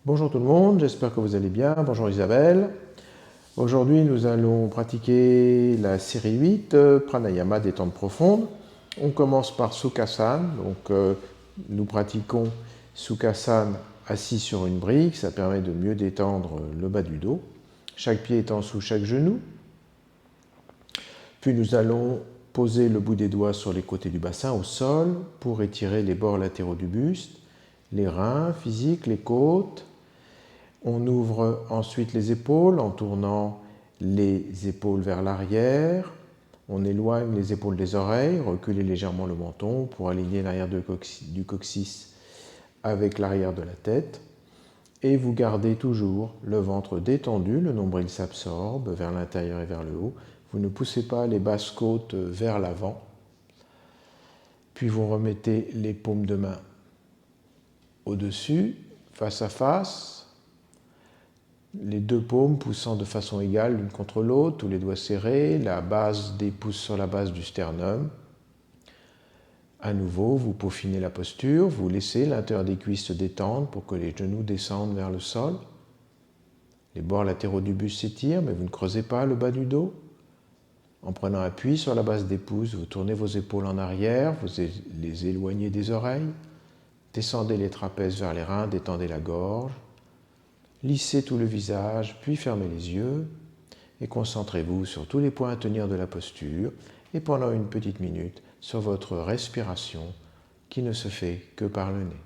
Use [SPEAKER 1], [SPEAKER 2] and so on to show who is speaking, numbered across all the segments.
[SPEAKER 1] Bonjour tout le monde, j'espère que vous allez bien. Bonjour Isabelle. Aujourd'hui, nous allons pratiquer la série 8, Pranayama détente profonde. On commence par Sukhasana. Nous pratiquons Sukhasana assis sur une brique. Ça permet de mieux détendre le bas du dos. Chaque pied étant sous chaque genou. Puis nous allons poser le bout des doigts sur les côtés du bassin au sol pour étirer les bords latéraux du buste, les reins physiques, les côtes. On ouvre ensuite les épaules en tournant les épaules vers l'arrière. On éloigne les épaules des oreilles, reculez légèrement le menton pour aligner l'arrière du coccyx avec l'arrière de la tête. Et vous gardez toujours le ventre détendu, le nombril s'absorbe vers l'intérieur et vers le haut. Vous ne poussez pas les basses côtes vers l'avant. Puis vous remettez les paumes de main au-dessus, face à face. Les deux paumes poussant de façon égale l'une contre l'autre, tous les doigts serrés, la base des pouces sur la base du sternum. À nouveau, vous peaufinez la posture, vous laissez l'intérieur des cuisses se détendre pour que les genoux descendent vers le sol. Les bords latéraux du buste s'étirent, mais vous ne creusez pas le bas du dos. En prenant appui sur la base des pouces, vous tournez vos épaules en arrière, vous les éloignez des oreilles, descendez les trapèzes vers les reins, détendez la gorge. Lissez tout le visage, puis fermez les yeux et concentrez-vous sur tous les points à tenir de la posture et pendant une petite minute sur votre respiration qui ne se fait que par le nez.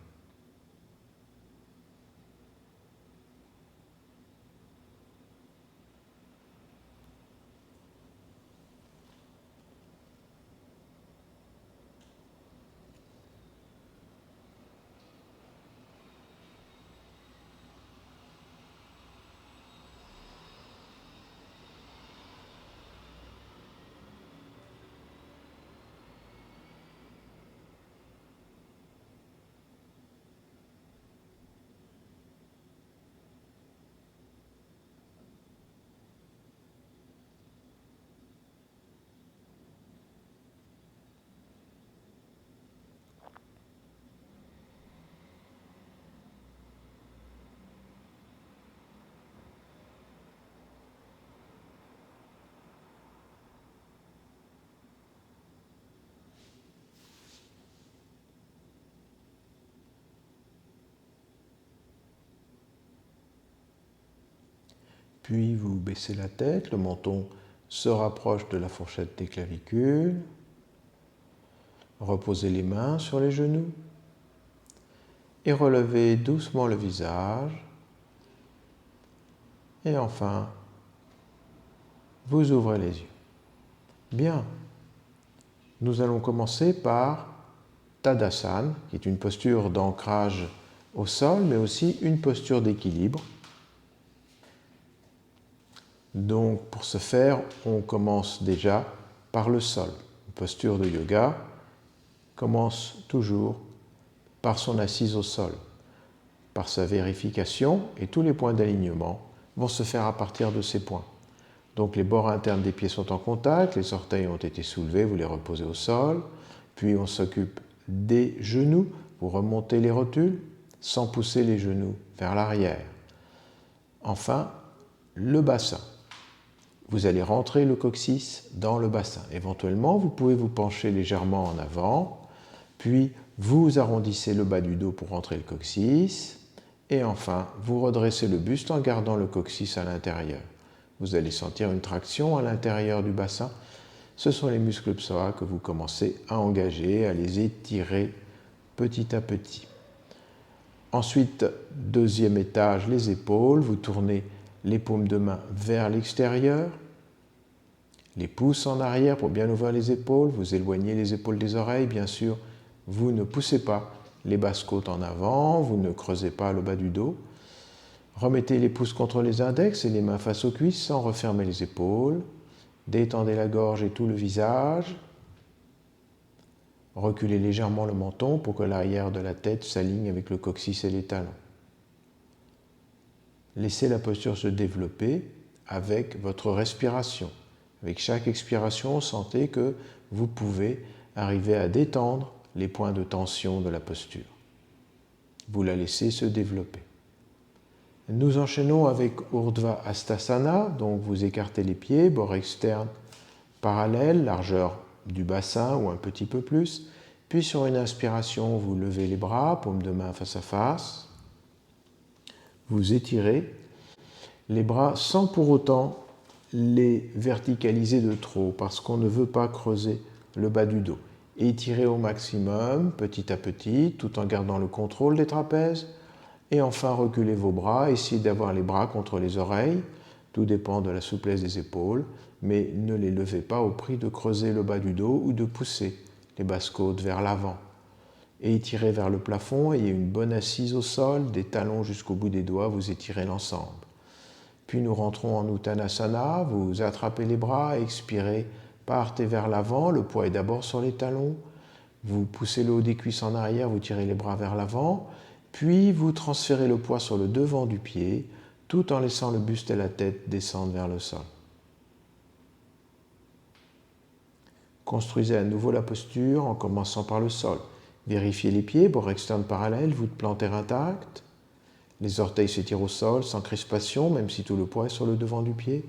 [SPEAKER 1] Puis vous baissez la tête, le menton se rapproche de la fourchette des clavicules. Reposez les mains sur les genoux et relevez doucement le visage. Et enfin, vous ouvrez les yeux. Bien, nous allons commencer par Tadasana, qui est une posture d'ancrage au sol, mais aussi une posture d'équilibre. Donc, pour ce faire, on commence déjà par le sol. Une posture de yoga commence toujours par son assise au sol, par sa vérification, et tous les points d'alignement vont se faire à partir de ces points. Donc, les bords internes des pieds sont en contact, les orteils ont été soulevés, vous les reposez au sol, puis on s'occupe des genoux, vous remontez les rotules sans pousser les genoux vers l'arrière. Enfin, le bassin. Vous allez rentrer le coccyx dans le bassin. Éventuellement, vous pouvez vous pencher légèrement en avant, puis vous arrondissez le bas du dos pour rentrer le coccyx, et enfin, vous redressez le buste en gardant le coccyx à l'intérieur. Vous allez sentir une traction à l'intérieur du bassin. Ce sont les muscles psoas que vous commencez à engager, à les étirer petit à petit. Ensuite, deuxième étage, les épaules. Vous tournez les paumes de main vers l'extérieur, les pouces en arrière pour bien ouvrir les épaules, vous éloignez les épaules des oreilles, bien sûr, vous ne poussez pas les basses côtes en avant, vous ne creusez pas le bas du dos. Remettez les pouces contre les index et les mains face aux cuisses sans refermer les épaules. Détendez la gorge et tout le visage. Reculez légèrement le menton pour que l'arrière de la tête s'aligne avec le coccyx et les talons. Laissez la posture se développer avec votre respiration. Avec chaque expiration, sentez que vous pouvez arriver à détendre les points de tension de la posture. Vous la laissez se développer. Nous enchaînons avec Urdhva Hastasana, donc vous écartez les pieds, bord externe parallèle, largeur du bassin ou un petit peu plus. Puis sur une inspiration, vous levez les bras, paume de main face à face. Vous étirez les bras sans pour autant les verticaliser de trop, parce qu'on ne veut pas creuser le bas du dos. Étirez au maximum, petit à petit, tout en gardant le contrôle des trapèzes. Et enfin, reculez vos bras, essayez d'avoir les bras contre les oreilles. Tout dépend de la souplesse des épaules, mais ne les levez pas au prix de creuser le bas du dos ou de pousser les basses-côtes vers l'avant. Et étirez vers le plafond, ayez une bonne assise au sol, des talons jusqu'au bout des doigts, vous étirez l'ensemble. Puis nous rentrons en Uttanasana, vous attrapez les bras, expirez, partez vers l'avant, le poids est d'abord sur les talons, vous poussez le haut des cuisses en arrière, vous tirez les bras vers l'avant, puis vous transférez le poids sur le devant du pied, tout en laissant le buste et la tête descendre vers le sol. Construisez à nouveau la posture en commençant par le sol. Vérifiez les pieds, bord externe parallèle, voûte plantaire intacte. Les orteils s'étirent au sol sans crispation, même si tout le poids est sur le devant du pied.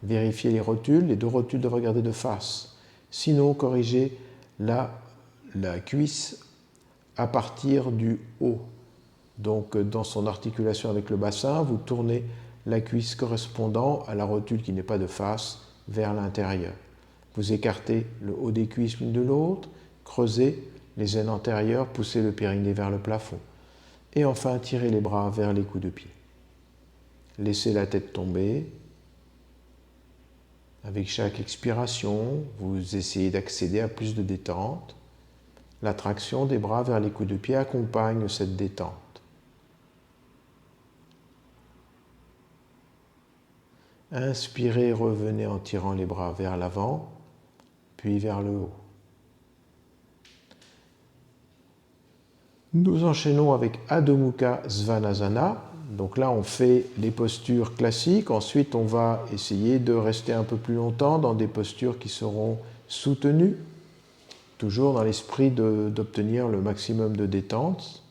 [SPEAKER 1] Vérifiez les rotules, les deux rotules doivent regarder de face. Sinon, corrigez la cuisse à partir du haut. Donc, dans son articulation avec le bassin, vous tournez la cuisse correspondant à la rotule qui n'est pas de face vers l'intérieur. Vous écartez le haut des cuisses l'une de l'autre, creusez les aines antérieures, poussez le périnée vers le plafond. Et enfin, tirez les bras vers les coups de pied. Laissez la tête tomber. Avec chaque expiration, vous essayez d'accéder à plus de détente. La traction des bras vers les coups de pied accompagne cette détente. Inspirez, revenez en tirant les bras vers l'avant, puis vers le haut. Nous enchaînons avec Adho Mukha Svanasana. Donc là, on fait les postures classiques. Ensuite, on va essayer de rester un peu plus longtemps dans des postures qui seront soutenues, toujours dans l'esprit d'obtenir le maximum de détente.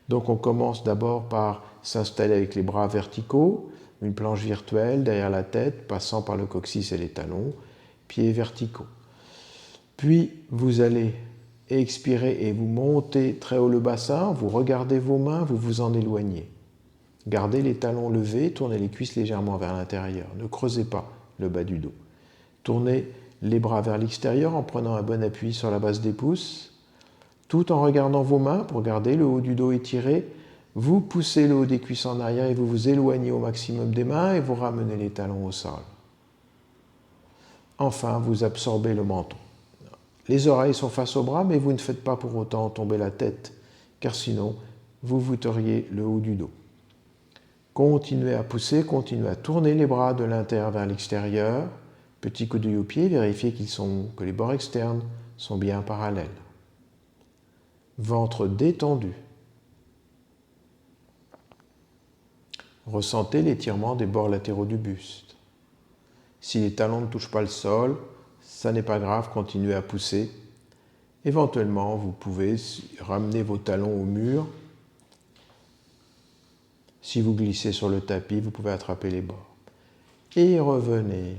[SPEAKER 1] Donc on commence d'abord par s'installer avec les bras verticaux, une planche virtuelle derrière la tête, passant par le coccyx et les talons, pieds verticaux. Puis vous allez expirer et vous montez très haut le bassin, vous regardez vos mains, vous vous en éloignez. Gardez les talons levés, tournez les cuisses légèrement vers l'intérieur. Ne creusez pas le bas du dos. Tournez les bras vers l'extérieur en prenant un bon appui sur la base des pouces, tout en regardant vos mains pour garder le haut du dos étiré. Vous poussez le haut des cuisses en arrière et vous vous éloignez au maximum des mains et vous ramenez les talons au sol. Enfin, vous absorbez le menton. Les oreilles sont face aux bras, mais vous ne faites pas pour autant tomber la tête, car sinon, vous voûteriez le haut du dos. Continuez à pousser, continuez à tourner les bras de l'intérieur vers l'extérieur. Petit coup d'œil aux pieds, vérifiez que les bords externes sont bien parallèles. Ventre détendu. Ressentez l'étirement des bords latéraux du buste. Si les talons ne touchent pas le sol, ça n'est pas grave, continuez à pousser. Éventuellement, vous pouvez ramener vos talons au mur. Si vous glissez sur le tapis, vous pouvez attraper les bords. Et revenez.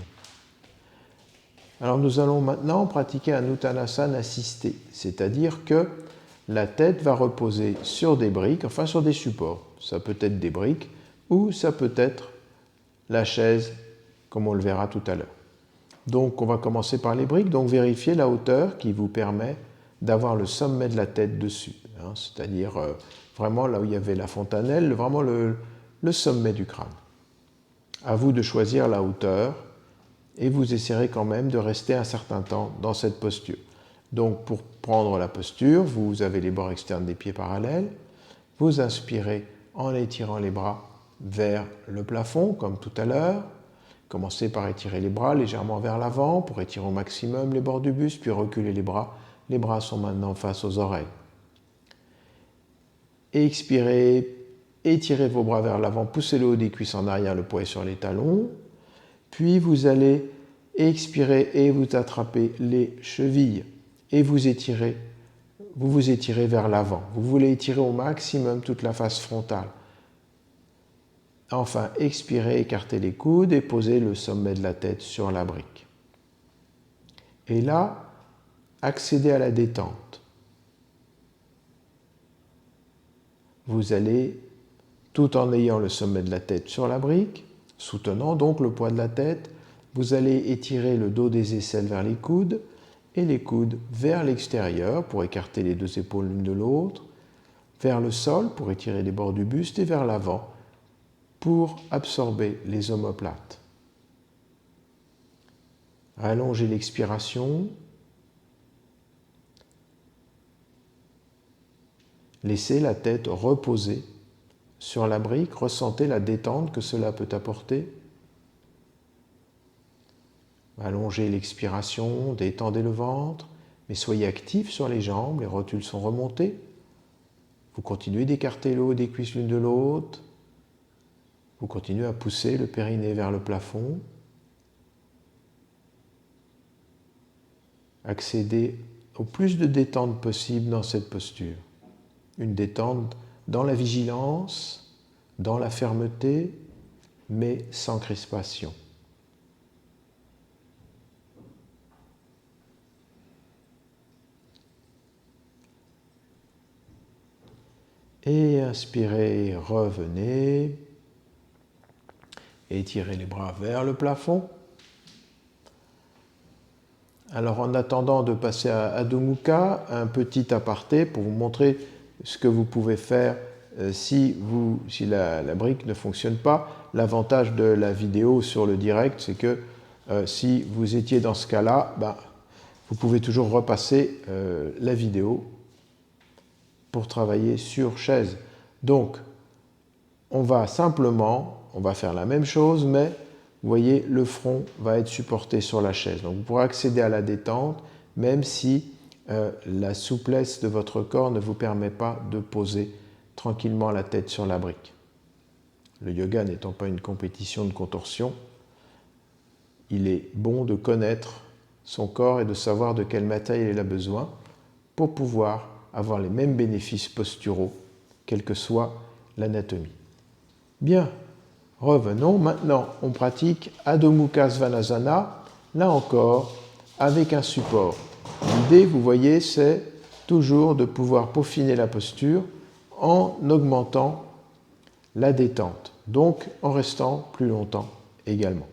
[SPEAKER 1] Alors nous allons maintenant pratiquer un Uttanasana assisté, c'est-à-dire que la tête va reposer sur des briques, enfin sur des supports. Ça peut être des briques ou ça peut être la chaise, comme on le verra tout à l'heure. Donc on va commencer par les briques, donc vérifiez la hauteur qui vous permet d'avoir le sommet de la tête dessus, c'est-à-dire vraiment là où il y avait la fontanelle, vraiment le sommet du crâne. À vous de choisir la hauteur et vous essayerez quand même de rester un certain temps dans cette posture. Donc pour prendre la posture, vous avez les bords externes des pieds parallèles, vous inspirez en étirant les bras vers le plafond comme tout à l'heure. Commencez par étirer les bras légèrement vers l'avant pour étirer au maximum les bords du buste, puis reculer les bras. Les bras sont maintenant face aux oreilles. Expirez, étirez vos bras vers l'avant, poussez le haut des cuisses en arrière, le poids est sur les talons. Puis vous allez expirer et vous attrapez les chevilles et vous vous étirez vers l'avant. Vous voulez étirer au maximum toute la face frontale. Enfin, expirez, écartez les coudes et posez le sommet de la tête sur la brique. Et là, accédez à la détente. Vous allez, tout en ayant le sommet de la tête sur la brique, soutenant donc le poids de la tête, vous allez étirer le dos des aisselles vers les coudes et les coudes vers l'extérieur pour écarter les deux épaules l'une de l'autre, vers le sol pour étirer les bords du buste et vers l'avant pour absorber les omoplates. Allongez l'expiration. Laissez la tête reposer sur la brique. Ressentez la détente que cela peut apporter. Allongez l'expiration, détendez le ventre, mais soyez actifs sur les jambes, les rotules sont remontées. Vous continuez d'écarter le haut des cuisses l'une de l'autre. Vous continuez à pousser le périnée vers le plafond. Accédez au plus de détente possible dans cette posture. Une détente dans la vigilance, dans la fermeté, mais sans crispation. Et inspirez, revenez. Étirez les bras vers le plafond. Alors en attendant de passer à Adho Mukha, un petit aparté pour vous montrer ce que vous pouvez faire si la brique ne fonctionne pas. L'avantage de la vidéo sur le direct, c'est que si vous étiez dans ce cas-là, vous pouvez toujours repasser la vidéo pour travailler sur chaise. Donc, on va faire la même chose, mais vous voyez, le front va être supporté sur la chaise. Donc, vous pourrez accéder à la détente, même si la souplesse de votre corps ne vous permet pas de poser tranquillement la tête sur la brique. Le yoga n'étant pas une compétition de contorsion, il est bon de connaître son corps et de savoir de quel matériel il a besoin pour pouvoir avoir les mêmes bénéfices posturaux, quelle que soit l'anatomie. Bien, revenons. Maintenant, on pratique Adho Mukha Svanasana, là encore, avec un support. L'idée, vous voyez, c'est toujours de pouvoir peaufiner la posture en augmentant la détente, donc en restant plus longtemps également.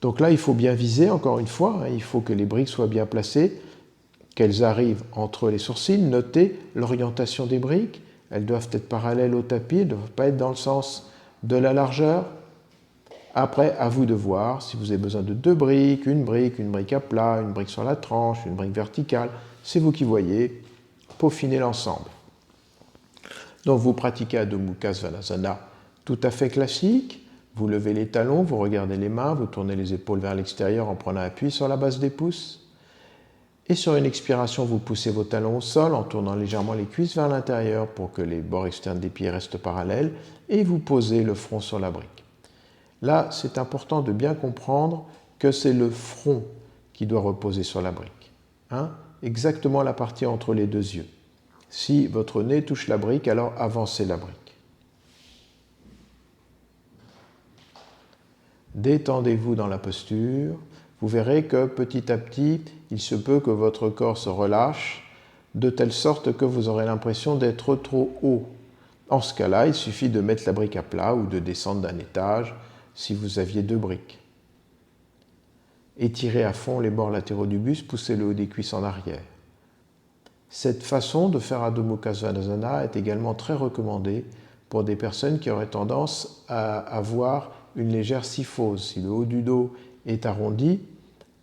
[SPEAKER 1] Donc là, il faut bien viser, encore une fois, il faut que les briques soient bien placées, qu'elles arrivent entre les sourcils. Notez l'orientation des briques, elles doivent être parallèles au tapis, elles ne doivent pas être dans le sens de la largeur. Après, à vous de voir si vous avez besoin de deux briques, une brique à plat, une brique sur la tranche, une brique verticale. C'est vous qui voyez, peaufinez l'ensemble. Donc vous pratiquez Adho Mukha Svanasana tout à fait classique. Vous levez les talons, vous regardez les mains, vous tournez les épaules vers l'extérieur en prenant appui sur la base des pouces. Et sur une expiration, vous poussez vos talons au sol en tournant légèrement les cuisses vers l'intérieur pour que les bords externes des pieds restent parallèles et vous posez le front sur la brique. Là, c'est important de bien comprendre que c'est le front qui doit reposer sur la brique. Exactement la partie entre les deux yeux. Si votre nez touche la brique, alors avancez la brique. Détendez-vous dans la posture. Vous verrez que petit à petit, il se peut que votre corps se relâche de telle sorte que vous aurez l'impression d'être trop haut. En ce cas-là, il suffit de mettre la brique à plat ou de descendre d'un étage si vous aviez deux briques. Étirez à fond les bords latéraux du buste, poussez le haut des cuisses en arrière. Cette façon de faire Adho Mukha Svanasana est également très recommandée pour des personnes qui auraient tendance à avoir une légère kyphose. Si le haut du dos est arrondi,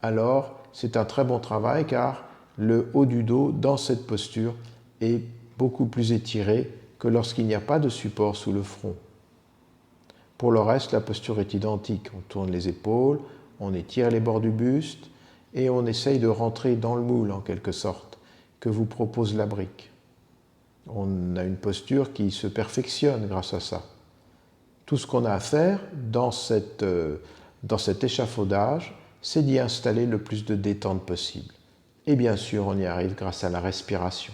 [SPEAKER 1] alors c'est un très bon travail car le haut du dos dans cette posture est beaucoup plus étiré que lorsqu'il n'y a pas de support sous le front. Pour le reste, la posture est identique. On tourne les épaules, on étire les bords du buste et on essaye de rentrer dans le moule en quelque sorte que vous propose la brique. On a une posture qui se perfectionne grâce à ça. Tout ce qu'on a à faire dans cet échafaudage, c'est d'y installer le plus de détente possible. Et bien sûr, on y arrive grâce à la respiration.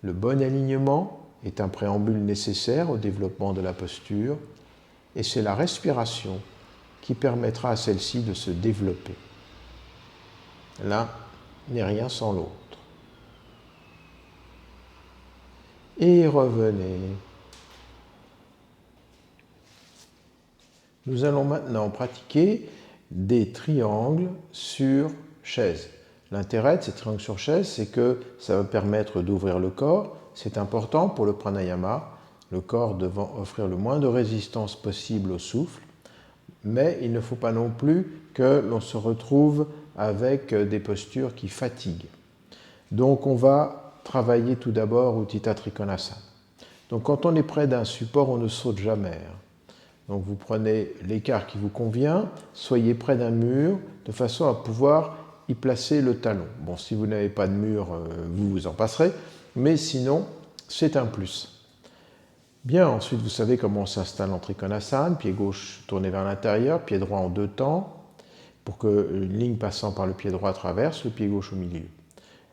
[SPEAKER 1] Le bon alignement est un préambule nécessaire au développement de la posture, et c'est la respiration qui permettra à celle-ci de se développer. L'un n'est rien sans l'autre. Et revenez. Nous allons maintenant pratiquer des triangles sur chaise. L'intérêt de ces triangles sur chaise, c'est que ça va permettre d'ouvrir le corps. C'est important pour le pranayama, le corps devant offrir le moins de résistance possible au souffle, mais il ne faut pas non plus que l'on se retrouve avec des postures qui fatiguent. Donc on va travailler tout d'abord Utthita Trikonasana. Donc quand on est près d'un support, on ne saute jamais. Donc vous prenez l'écart qui vous convient, soyez près d'un mur de façon à pouvoir y placer le talon. Bon, si vous n'avez pas de mur, vous vous en passerez, mais sinon, c'est un plus. Bien, ensuite vous savez comment on s'installe en Trikonasana, pied gauche tourné vers l'intérieur, pied droit en deux temps, pour que une ligne passant par le pied droit traverse le pied gauche au milieu.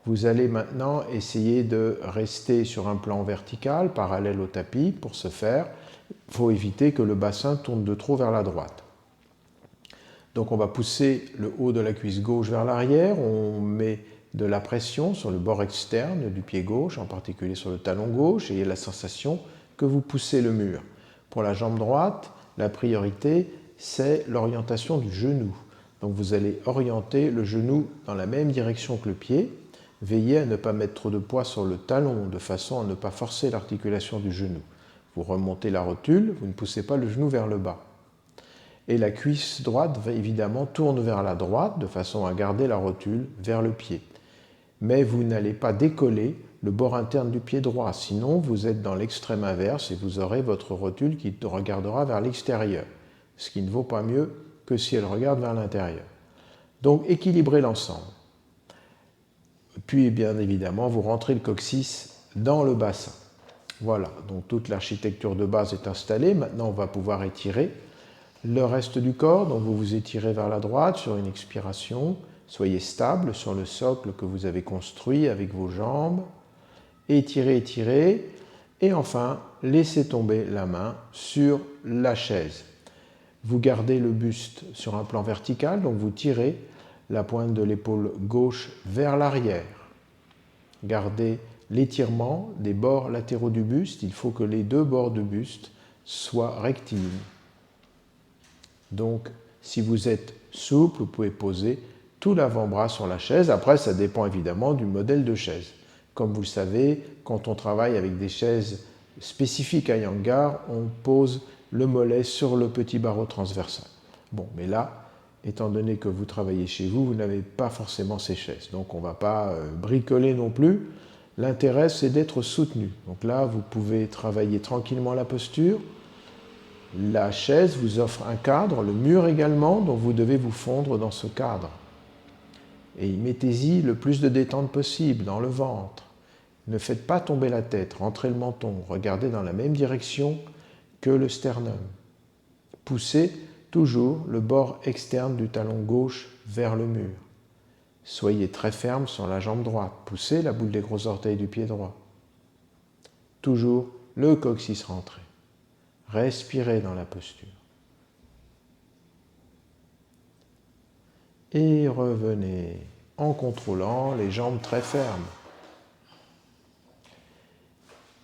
[SPEAKER 1] Vous allez maintenant essayer de rester sur un plan vertical, parallèle au tapis. Pour ce faire, il faut éviter que le bassin tourne de trop vers la droite. Donc on va pousser le haut de la cuisse gauche vers l'arrière, on met de la pression sur le bord externe du pied gauche, en particulier sur le talon gauche, et il y a la sensation que vous poussez le mur. Pour la jambe droite, la priorité, c'est l'orientation du genou. Donc vous allez orienter le genou dans la même direction que le pied. Veillez à ne pas mettre trop de poids sur le talon, de façon à ne pas forcer l'articulation du genou. Vous remontez la rotule, vous ne poussez pas le genou vers le bas. Et la cuisse droite, évidemment, tourne vers la droite, de façon à garder la rotule vers le pied. Mais vous n'allez pas décoller le bord interne du pied droit, sinon vous êtes dans l'extrême inverse et vous aurez votre rotule qui regardera vers l'extérieur, ce qui ne vaut pas mieux que si elle regarde vers l'intérieur. Donc équilibrez l'ensemble. Puis, bien évidemment, vous rentrez le coccyx dans le bassin. Voilà, donc toute l'architecture de base est installée. Maintenant, on va pouvoir étirer le reste du corps. Donc, vous vous étirez vers la droite sur une expiration. Soyez stable sur le socle que vous avez construit avec vos jambes. Étirez, étirez. Et enfin, laissez tomber la main sur la chaise. Vous gardez le buste sur un plan vertical, donc vous tirez la pointe de l'épaule gauche vers l'arrière. Gardez l'étirement des bords latéraux du buste. Il faut que les deux bords du buste soient rectilignes. Donc, si vous êtes souple, vous pouvez poser tout l'avant-bras sur la chaise. Après, ça dépend évidemment du modèle de chaise. Comme vous le savez, quand on travaille avec des chaises spécifiques à Iyengar, on pose le mollet sur le petit barreau transversal. Bon, mais là, étant donné que vous travaillez chez vous, vous n'avez pas forcément ces chaises. Donc on ne va pas bricoler non plus. L'intérêt, c'est d'être soutenu. Donc là, vous pouvez travailler tranquillement la posture. La chaise vous offre un cadre, le mur également, donc vous devez vous fondre dans ce cadre. Et mettez-y le plus de détente possible dans le ventre. Ne faites pas tomber la tête, rentrez le menton, regardez dans la même direction que le sternum. Poussez toujours le bord externe du talon gauche vers le mur. Soyez très ferme sur la jambe droite. Poussez la boule des gros orteils du pied droit. Toujours le coccyx rentré. Respirez dans la posture. Et revenez en contrôlant les jambes très fermes.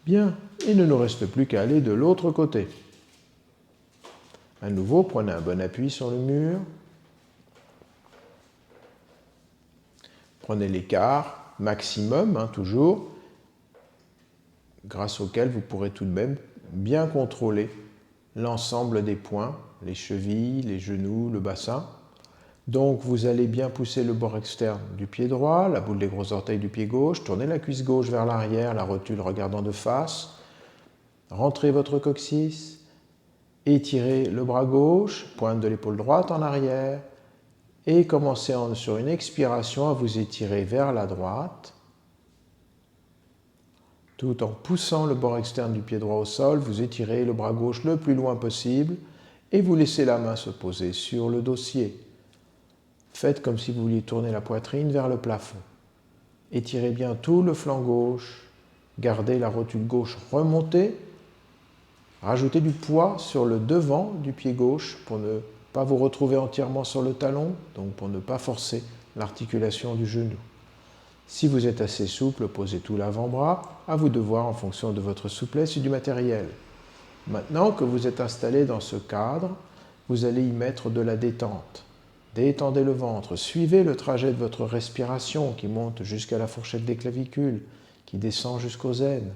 [SPEAKER 1] Bien, il ne nous reste plus qu'à aller de l'autre côté. À nouveau, prenez un bon appui sur le mur. Prenez l'écart maximum, toujours, grâce auquel vous pourrez tout de même bien contrôler l'ensemble des points, les chevilles, les genoux, le bassin. Donc vous allez bien pousser le bord externe du pied droit, la boule des gros orteils du pied gauche, tournez la cuisse gauche vers l'arrière, la rotule regardant de face, rentrez votre coccyx, étirez le bras gauche, pointe de l'épaule droite en arrière, et commencez sur une expiration à vous étirer vers la droite, tout en poussant le bord externe du pied droit au sol, vous étirez le bras gauche le plus loin possible, et vous laissez la main se poser sur le dossier. Faites comme si vous vouliez tourner la poitrine vers le plafond. Étirez bien tout le flanc gauche Gardez la rotule gauche remontée. Rajoutez du poids sur le devant du pied gauche pour ne pas vous retrouver entièrement sur le talon, donc pour ne pas forcer l'articulation du genou. Si vous êtes assez souple, posez tout l'avant-bras, à vous de voir en fonction de votre souplesse et du matériel. Maintenant que vous êtes installé dans ce cadre, vous allez y mettre de la détente. Détendez le ventre, suivez le trajet de votre respiration qui monte jusqu'à la fourchette des clavicules, qui descend jusqu'aux aines.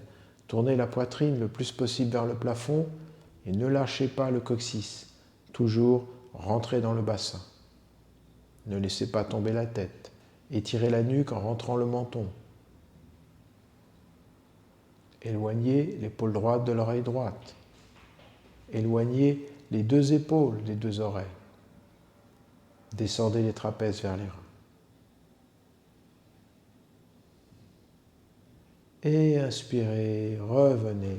[SPEAKER 1] Tournez la poitrine le plus possible vers le plafond et ne lâchez pas le coccyx. Toujours rentrez dans le bassin. Ne laissez pas tomber la tête. Étirez la nuque en rentrant le menton. Éloignez l'épaule droite de l'oreille droite. Éloignez les deux épaules des deux oreilles. Descendez les trapèzes vers les reins. Et inspirez, revenez.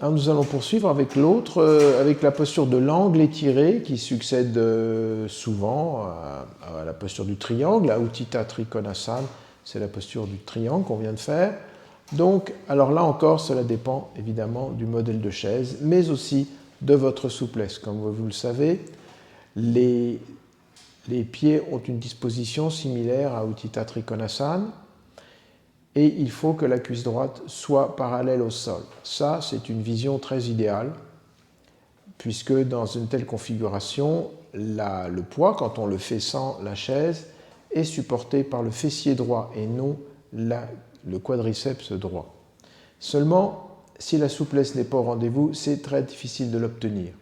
[SPEAKER 1] Alors nous allons poursuivre avec l'autre, avec la posture de l'angle étiré qui succède souvent à la posture du triangle, la Utthita Trikonasana, c'est la posture du triangle qu'on vient de faire. Donc, alors là encore, cela dépend évidemment du modèle de chaise, mais aussi de votre souplesse. Comme vous le savez, les pieds ont une disposition similaire à Utthita Trikonasana et il faut que la cuisse droite soit parallèle au sol. Ça, c'est une vision très idéale puisque dans une telle configuration, le poids, quand on le fait sans la chaise, est supporté par le fessier droit et non le quadriceps droit. Seulement, si la souplesse n'est pas au rendez-vous, c'est très difficile de l'obtenir.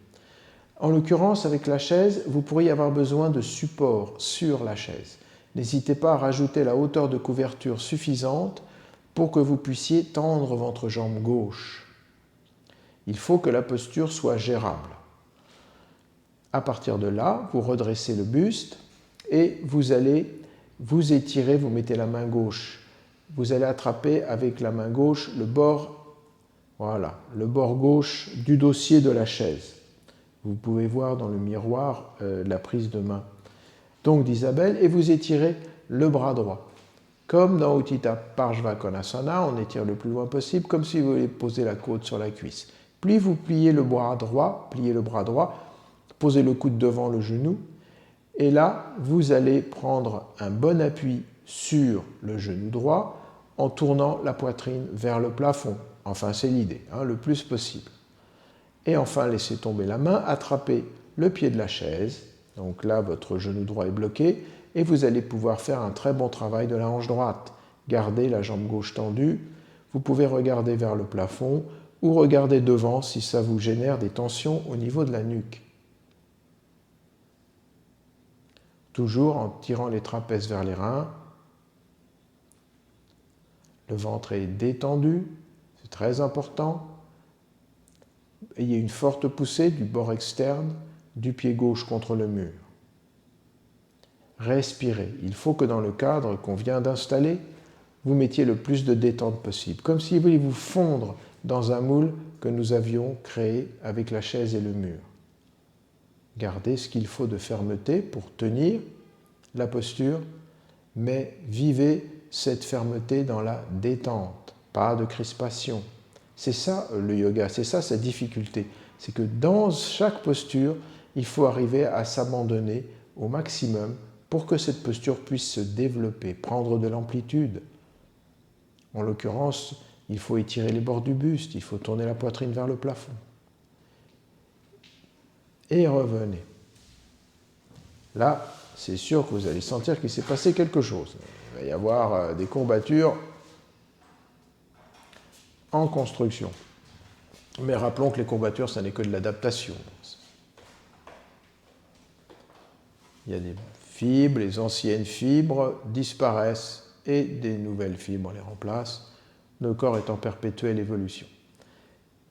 [SPEAKER 1] En l'occurrence, avec la chaise, vous pourriez avoir besoin de support sur la chaise. N'hésitez pas à rajouter la hauteur de couverture suffisante pour que vous puissiez tendre votre jambe gauche. Il faut que la posture soit gérable. À partir de là, vous redressez le buste et vous allez vous étirer, vous mettez la main gauche. Vous allez attraper avec la main gauche le bord gauche du dossier de la chaise. Vous pouvez voir dans le miroir la prise de main donc d'Isabelle et vous étirez le bras droit. Comme dans Utthita Parshvakonasana, on étire le plus loin possible, comme si vous vouliez poser la côte sur la cuisse. Puis vous pliez le bras droit, posez le coude devant le genou, et là, vous allez prendre un bon appui sur le genou droit en tournant la poitrine vers le plafond. Enfin, c'est l'idée, le plus possible. Et enfin, laissez tomber la main, attrapez le pied de la chaise. Donc là, votre genou droit est bloqué et vous allez pouvoir faire un très bon travail de la hanche droite. Gardez la jambe gauche tendue. Vous pouvez regarder vers le plafond ou regarder devant si ça vous génère des tensions au niveau de la nuque. Toujours en tirant les trapèzes vers les reins. Le ventre est détendu, c'est très important. Ayez une forte poussée du bord externe du pied gauche contre le mur. Respirez. Il faut que dans le cadre qu'on vient d'installer, vous mettiez le plus de détente possible, comme si vous vouliez vous fondre dans un moule que nous avions créé avec la chaise et le mur. Gardez ce qu'il faut de fermeté pour tenir la posture, mais vivez cette fermeté dans la détente, pas de crispation. C'est ça le yoga, c'est ça sa difficulté. C'est que dans chaque posture, il faut arriver à s'abandonner au maximum pour que cette posture puisse se développer, prendre de l'amplitude. En l'occurrence, il faut étirer les bords du buste, il faut tourner la poitrine vers le plafond. Et revenez. Là, c'est sûr que vous allez sentir qu'il s'est passé quelque chose. Il va y avoir des courbatures en construction. Mais rappelons que les courbatures, ça n'est que de l'adaptation. Il y a des fibres, les anciennes fibres disparaissent et des nouvelles fibres les remplacent, le corps est en perpétuelle évolution.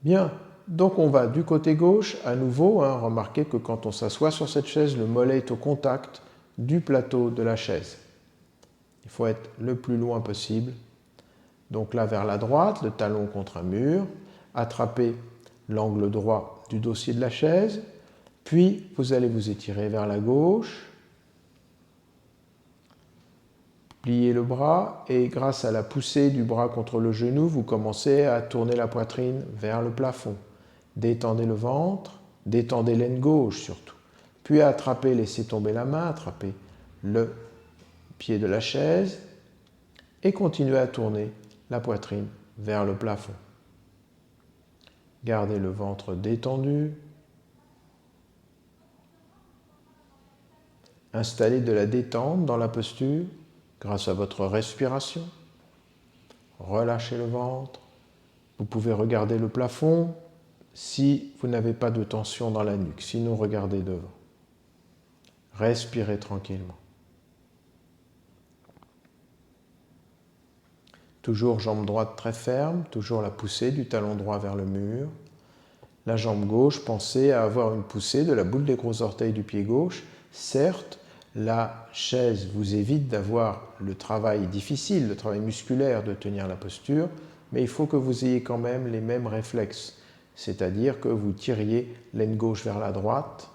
[SPEAKER 1] Bien, donc on va du côté gauche, à nouveau, remarquez que quand on s'assoit sur cette chaise, le mollet est au contact du plateau de la chaise. Il faut être le plus loin possible. Donc là, vers la droite, le talon contre un mur, attrapez l'angle droit du dossier de la chaise, Puis, vous allez vous étirer vers la gauche, plier le bras et grâce à la poussée du bras contre le genou, vous commencez à tourner la poitrine vers le plafond. Détendez le ventre, détendez l'aine gauche surtout. Puis attrapez, laissez tomber la main, attrapez le pied de la chaise et continuez à tourner la poitrine vers le plafond. Gardez le ventre détendu. Installez de la détente dans la posture grâce à votre respiration. Relâchez le ventre. Vous pouvez regarder le plafond si vous n'avez pas de tension dans la nuque. Sinon, regardez devant. Respirez tranquillement. Toujours jambe droite très ferme, toujours la poussée du talon droit vers le mur. La jambe gauche, pensez à avoir une poussée de la boule des gros orteils du pied gauche. Certes, la chaise vous évite d'avoir le travail difficile, le travail musculaire de tenir la posture, mais il faut que vous ayez quand même les mêmes réflexes, c'est-à-dire que vous tiriez l'aine gauche vers la droite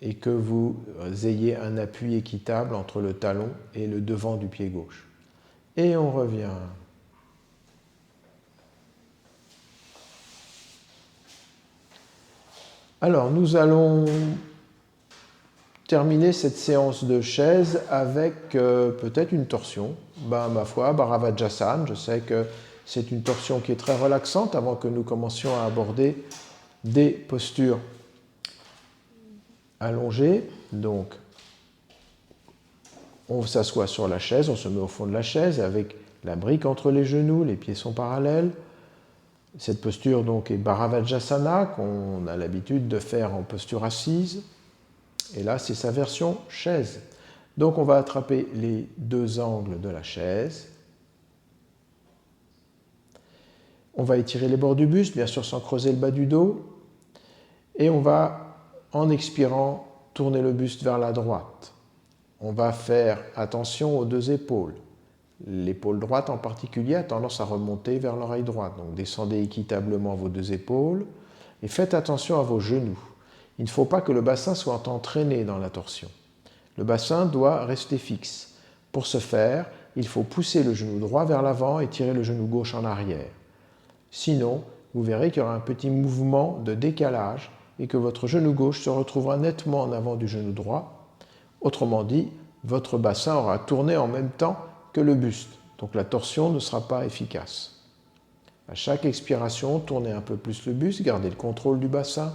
[SPEAKER 1] et que vous ayez un appui équitable entre le talon et le devant du pied gauche. Et on revient. Alors, nous allons terminer cette séance de chaise avec peut-être une torsion. Ma foi, Bharavajasana, je sais que c'est une torsion qui est très relaxante avant que nous commencions à aborder des postures allongées. Donc, on s'assoit sur la chaise, on se met au fond de la chaise avec la brique entre les genoux, les pieds sont parallèles. Cette posture donc est Bharavajasana, qu'on a l'habitude de faire en posture assise. Et là, c'est sa version chaise. Donc, on va attraper les deux angles de la chaise. On va étirer les bords du buste, bien sûr sans creuser le bas du dos. Et on va, en expirant, tourner le buste vers la droite. On va faire attention aux deux épaules. L'épaule droite en particulier a tendance à remonter vers l'oreille droite. Donc descendez équitablement vos deux épaules et faites attention à vos genoux. Il ne faut pas que le bassin soit entraîné dans la torsion. Le bassin doit rester fixe. Pour ce faire, il faut pousser le genou droit vers l'avant et tirer le genou gauche en arrière. Sinon, vous verrez qu'il y aura un petit mouvement de décalage et que votre genou gauche se retrouvera nettement en avant du genou droit. Autrement dit, votre bassin aura tourné en même temps que le buste. Donc la torsion ne sera pas efficace. À chaque expiration, tournez un peu plus le buste, gardez le contrôle du bassin,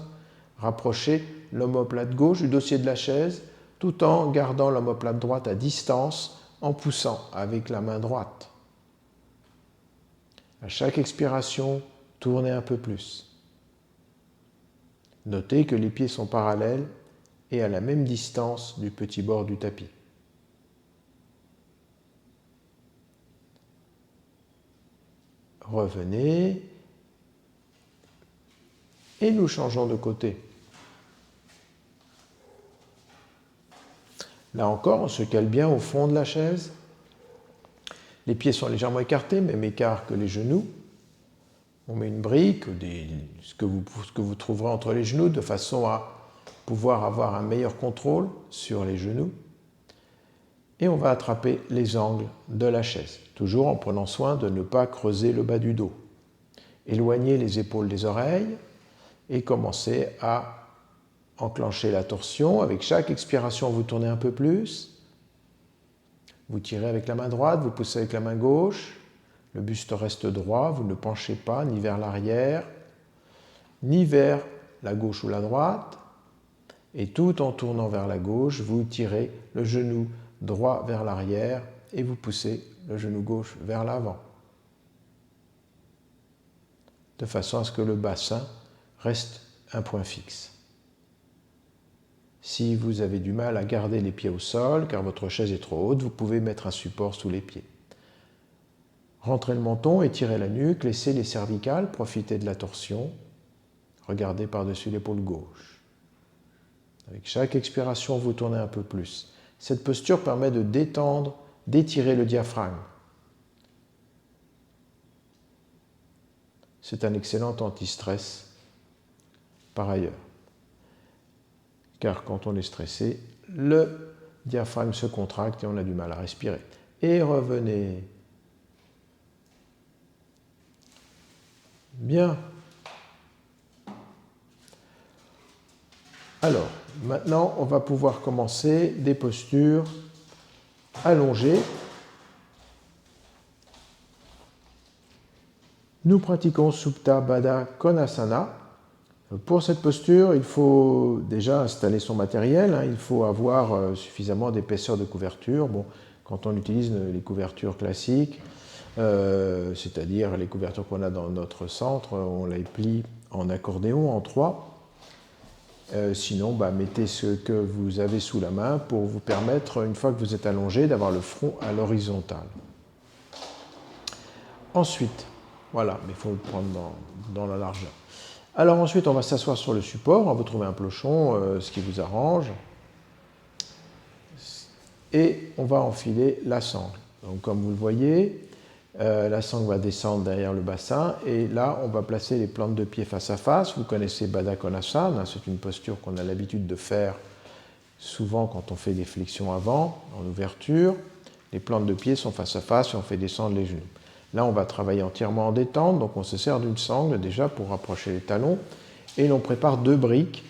[SPEAKER 1] rapprochez l'omoplate gauche du dossier de la chaise tout en gardant l'omoplate droite à distance en poussant avec la main droite. À chaque expiration, tournez un peu plus. Notez que les pieds sont parallèles et à la même distance du petit bord du tapis. Revenez et nous changeons de côté. Là encore, on se cale bien au fond de la chaise. Les pieds sont légèrement écartés, même écart que les genoux. On met une brique, ce que vous trouverez entre les genoux, de façon à pouvoir avoir un meilleur contrôle sur les genoux. Et on va attraper les angles de la chaise, toujours en prenant soin de ne pas creuser le bas du dos. Éloignez les épaules des oreilles et commencez à enclencher la torsion. Avec chaque expiration, vous tournez un peu plus. Vous tirez avec la main droite, vous poussez avec la main gauche. Le buste reste droit, vous ne penchez pas ni vers l'arrière, ni vers la gauche ou la droite. Et tout en tournant vers la gauche, vous tirez le genou droit vers l'arrière et vous poussez le genou gauche vers l'avant. De façon à ce que le bassin reste un point fixe. Si vous avez du mal à garder les pieds au sol, car votre chaise est trop haute, vous pouvez mettre un support sous les pieds. Rentrez le menton, étirez la nuque, laissez les cervicales, profitez de la torsion. Regardez par-dessus l'épaule gauche. Avec chaque expiration, vous tournez un peu plus. Cette posture permet de détendre, d'étirer le diaphragme. C'est un excellent anti-stress par ailleurs. car quand on est stressé, le diaphragme se contracte et on a du mal à respirer. Et revenez. Bien. Alors, maintenant, on va pouvoir commencer des postures allongées. Nous pratiquons Supta Baddha Konasana. Pour cette posture, il faut déjà installer son matériel. Il faut avoir suffisamment d'épaisseur de couverture. Bon, quand on utilise les couvertures classiques, c'est-à-dire les couvertures qu'on a dans notre centre, on les plie en accordéon en 3. Sinon, mettez ce que vous avez sous la main pour vous permettre, une fois que vous êtes allongé, d'avoir le front à l'horizontale. Ensuite, voilà, mais il faut le prendre dans la largeur. Alors ensuite, on va s'asseoir sur le support, vous trouvez un clochon, ce qui vous arrange, et on va enfiler la sangle. Donc comme vous le voyez, la sangle va descendre derrière le bassin, et là, on va placer les plantes de pied face à face. Vous connaissez Baddha Konasana, c'est une posture qu'on a l'habitude de faire souvent quand on fait des flexions avant, en ouverture. Les plantes de pied sont face à face et on fait descendre les genoux. Là, on va travailler entièrement en détente, donc on se sert d'une sangle déjà pour rapprocher les talons, et l'on prépare 2 briques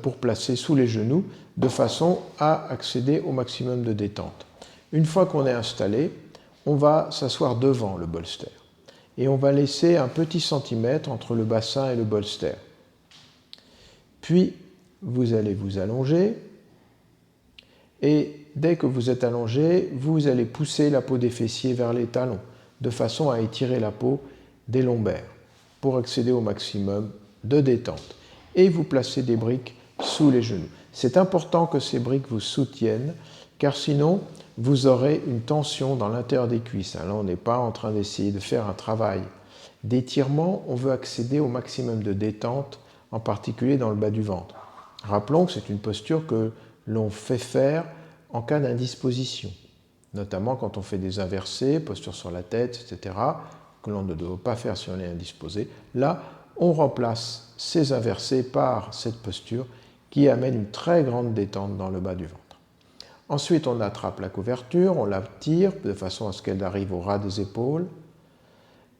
[SPEAKER 1] pour placer sous les genoux, de façon à accéder au maximum de détente. Une fois qu'on est installé, on va s'asseoir devant le bolster, et on va laisser un petit centimètre entre le bassin et le bolster. Puis, vous allez vous allonger, et dès que vous êtes allongé, vous allez pousser la peau des fessiers vers les talons, de façon à étirer la peau des lombaires pour accéder au maximum de détente. Et vous placez des briques sous les genoux. C'est important que ces briques vous soutiennent, car sinon, vous aurez une tension dans l'intérieur des cuisses. Là, on n'est pas en train d'essayer de faire un travail d'étirement, on veut accéder au maximum de détente, en particulier dans le bas du ventre. Rappelons que c'est une posture que l'on fait faire en cas d'indisposition, notamment quand on fait des inversés, posture sur la tête, etc., que l'on ne doit pas faire si on est indisposé. Là, on remplace ces inversés par cette posture qui amène une très grande détente dans le bas du ventre. Ensuite, on attrape la couverture, on la tire de façon à ce qu'elle arrive au ras des épaules.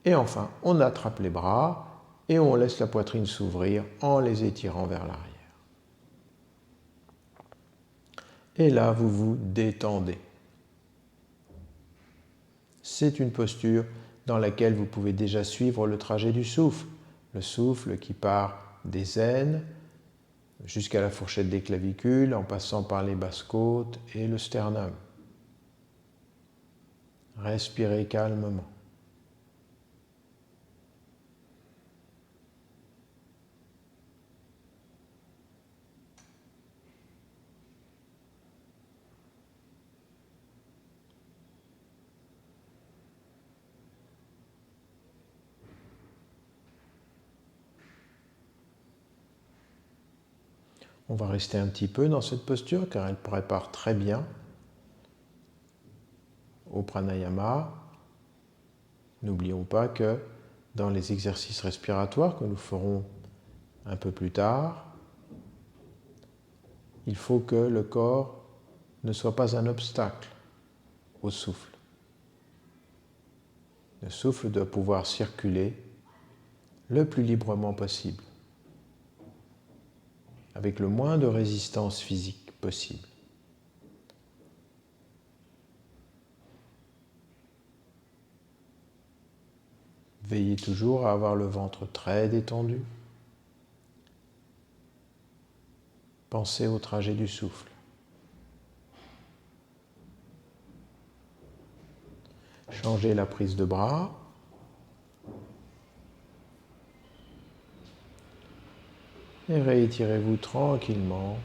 [SPEAKER 1] Et enfin, on attrape les bras et on laisse la poitrine s'ouvrir en les étirant vers l'arrière. Et là, vous vous détendez. C'est une posture dans laquelle vous pouvez déjà suivre le trajet du souffle. Le souffle qui part des aines jusqu'à la fourchette des clavicules, en passant par les basses côtes et le sternum. Respirez calmement. On va rester un petit peu dans cette posture car elle prépare très bien au pranayama. N'oublions pas que dans les exercices respiratoires que nous ferons un peu plus tard, il faut que le corps ne soit pas un obstacle au souffle. Le souffle doit pouvoir circuler le plus librement possible, avec le moins de résistance physique possible. Veillez toujours à avoir le ventre très détendu. Pensez au trajet du souffle. Changez la prise de bras. Et réétirez-vous tranquillement.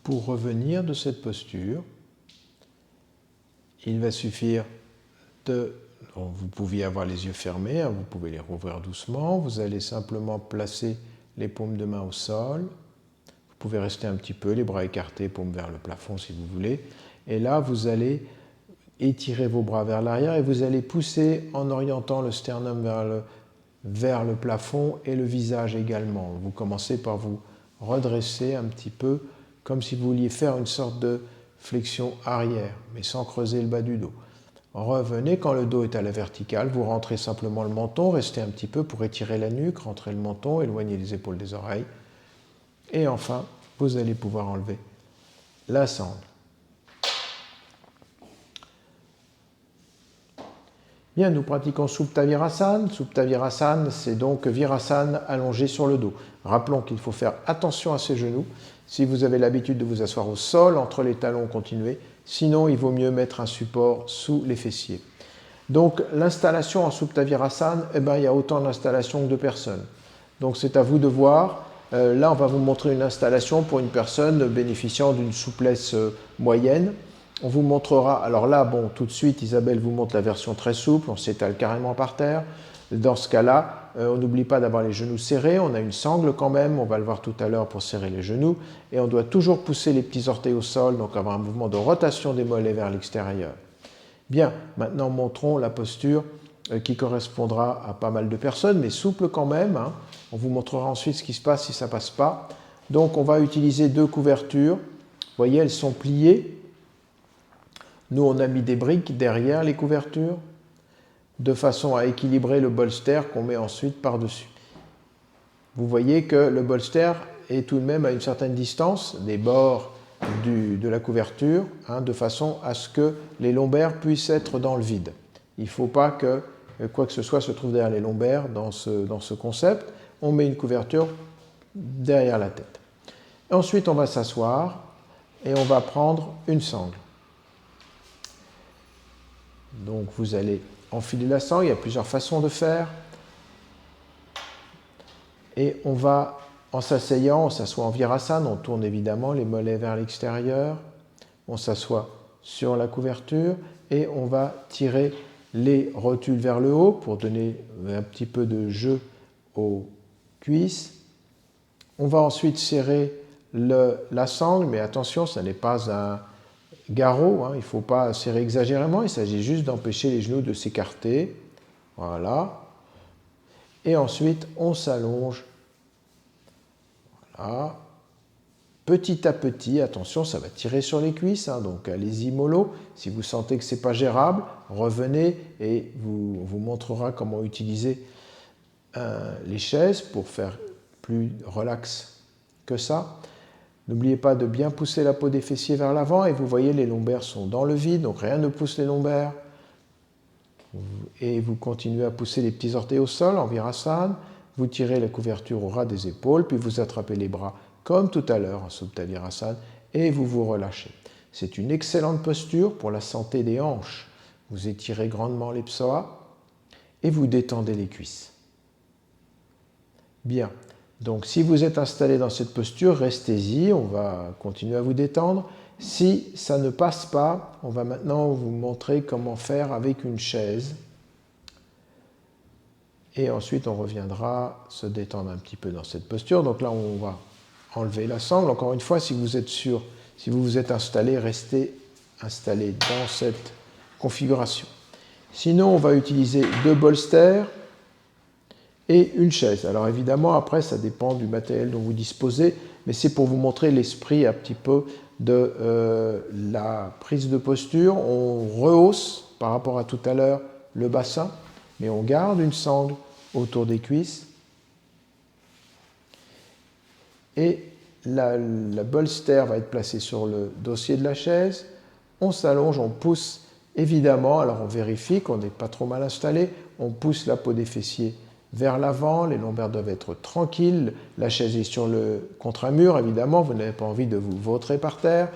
[SPEAKER 1] pour revenir de cette posture, il va suffire de... Vous pouviez avoir les yeux fermés, hein, vous pouvez les rouvrir doucement. Vous allez simplement placer les paumes de main au sol. Vous pouvez rester un petit peu, les bras écartés, paumes vers le plafond si vous voulez. Et là, vous allez étirer vos bras vers l'arrière et vous allez pousser en orientant le sternum vers le plafond et le visage également. Vous commencez par vous redresser un petit peu comme si vous vouliez faire une sorte de flexion arrière, mais sans creuser le bas du dos. Revenez quand le dos est à la verticale, vous rentrez simplement le menton, restez un petit peu pour étirer la nuque, rentrez le menton, éloignez les épaules des oreilles. Et enfin, vous allez pouvoir enlever la sangle. Bien, nous pratiquons Supta Virasana. Supta Virasana, c'est donc Virasana allongé sur le dos. Rappelons qu'il faut faire attention à ses genoux. Si vous avez l'habitude de vous asseoir au sol, entre les talons, continuez. Sinon, il vaut mieux mettre un support sous les fessiers. Donc, l'installation en Supta Virasana, il y a autant d'installations que de personnes. Donc, c'est à vous de voir. Là, on va vous montrer une installation pour une personne bénéficiant d'une souplesse moyenne. On vous montrera, alors là, bon, tout de suite, Isabelle vous montre la version très souple, on s'étale carrément par terre. Dans ce cas-là, on n'oublie pas d'avoir les genoux serrés, on a une sangle quand même, on va le voir tout à l'heure pour serrer les genoux, et on doit toujours pousser les petits orteils au sol, donc avoir un mouvement de rotation des mollets vers l'extérieur. Bien, maintenant montrons la posture qui correspondra à pas mal de personnes, mais souple quand même. Hein. On vous montrera ensuite ce qui se passe si ça ne passe pas. Donc on va utiliser deux couvertures, vous voyez, elles sont pliées. Nous, on a mis des briques derrière les couvertures, de façon à équilibrer le bolster qu'on met ensuite par-dessus. Vous voyez que le bolster est tout de même à une certaine distance des bords de la couverture, hein, de façon à ce que les lombaires puissent être dans le vide. Il ne faut pas que quoi que ce soit se trouve derrière les lombaires dans ce concept. On met une couverture derrière la tête. Ensuite, on va s'asseoir et on va prendre une sangle. Donc vous allez enfiler la sangle, il y a plusieurs façons de faire. Et on va, en s'asseyant, on s'assoit en Virasana, on tourne évidemment les mollets vers l'extérieur, on s'assoit sur la couverture et on va tirer les rotules vers le haut pour donner un petit peu de jeu aux cuisses. On va ensuite serrer la sangle, mais attention, ce n'est pas un garrot, hein, il ne faut pas serrer exagérément, il s'agit juste d'empêcher les genoux de s'écarter. Voilà. Et ensuite, on s'allonge. Voilà. Petit à petit, attention, ça va tirer sur les cuisses, hein, donc allez-y mollo. Si vous sentez que ce n'est pas gérable, revenez et on vous montrera comment utiliser les chaises pour faire plus relax que ça. N'oubliez pas de bien pousser la peau des fessiers vers l'avant et vous voyez les lombaires sont dans le vide, donc rien ne pousse les lombaires. Et vous continuez à pousser les petits orteils au sol en Virasana. Vous tirez la couverture au ras des épaules, puis vous attrapez les bras comme tout à l'heure en Supta Virasana et vous vous relâchez. C'est une excellente posture pour la santé des hanches. Vous étirez grandement les psoas et vous détendez les cuisses. Bien. Donc, si vous êtes installé dans cette posture, restez-y, on va continuer à vous détendre. Si ça ne passe pas, on va maintenant vous montrer comment faire avec une chaise. Et ensuite, on reviendra se détendre un petit peu dans cette posture. Donc là, on va enlever la sangle. Encore une fois, si vous êtes sûr, si vous vous êtes installé, restez installé dans cette configuration. Sinon, on va utiliser deux bolsters et une chaise. Alors évidemment, après, ça dépend du matériel dont vous disposez, mais c'est pour vous montrer l'esprit un petit peu de la prise de posture. On rehausse, par rapport à tout à l'heure, le bassin, mais on garde une sangle autour des cuisses. Et la bolster va être placée sur le dossier de la chaise. On s'allonge, on pousse, évidemment, alors on vérifie qu'on n'est pas trop mal installé, on pousse la peau des fessiers vers l'avant, les lombaires doivent être tranquilles, la chaise est contre un mur, évidemment, vous n'avez pas envie de vous vautrer par terre.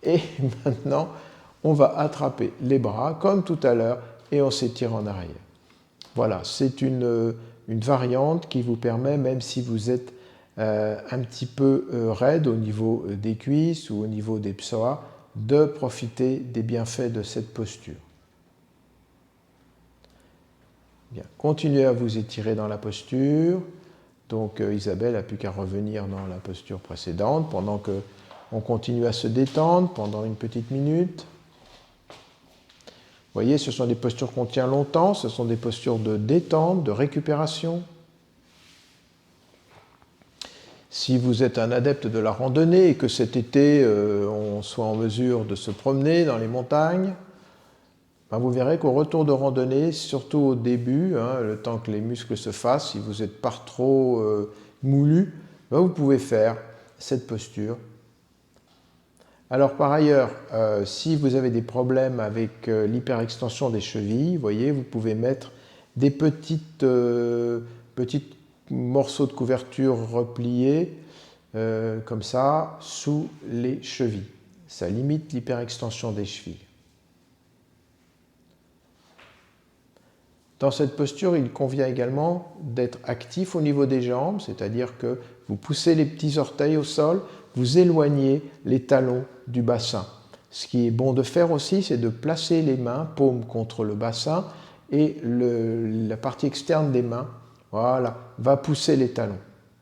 [SPEAKER 1] Et maintenant, on va attraper les bras, comme tout à l'heure, et on s'étire en arrière. Voilà, c'est une variante qui vous permet, même si vous êtes un petit peu raide au niveau des cuisses ou au niveau des psoas, de profiter des bienfaits de cette posture. Bien, continuez à vous étirer dans la posture. Donc Isabelle n'a plus qu'à revenir dans la posture précédente pendant qu'on continue à se détendre pendant une petite minute. Vous voyez, ce sont des postures qu'on tient longtemps, ce sont des postures de détente, de récupération. Si vous êtes un adepte de la randonnée et que cet été, on soit en mesure de se promener dans les montagnes, ben vous verrez qu'au retour de randonnée, surtout au début, le temps que les muscles se fassent, si vous n'êtes pas trop moulu, ben vous pouvez faire cette posture. Alors par ailleurs, si vous avez des problèmes avec l'hyperextension des chevilles, vous voyez, vous pouvez mettre des petits morceaux de couverture repliés comme ça sous les chevilles. Ça limite l'hyperextension des chevilles. Dans cette posture, il convient également d'être actif au niveau des jambes, c'est-à-dire que vous poussez les petits orteils au sol, vous éloignez les talons du bassin. Ce qui est bon de faire aussi, c'est de placer les mains, paumes contre le bassin, et la partie externe des mains, voilà, va pousser les talons.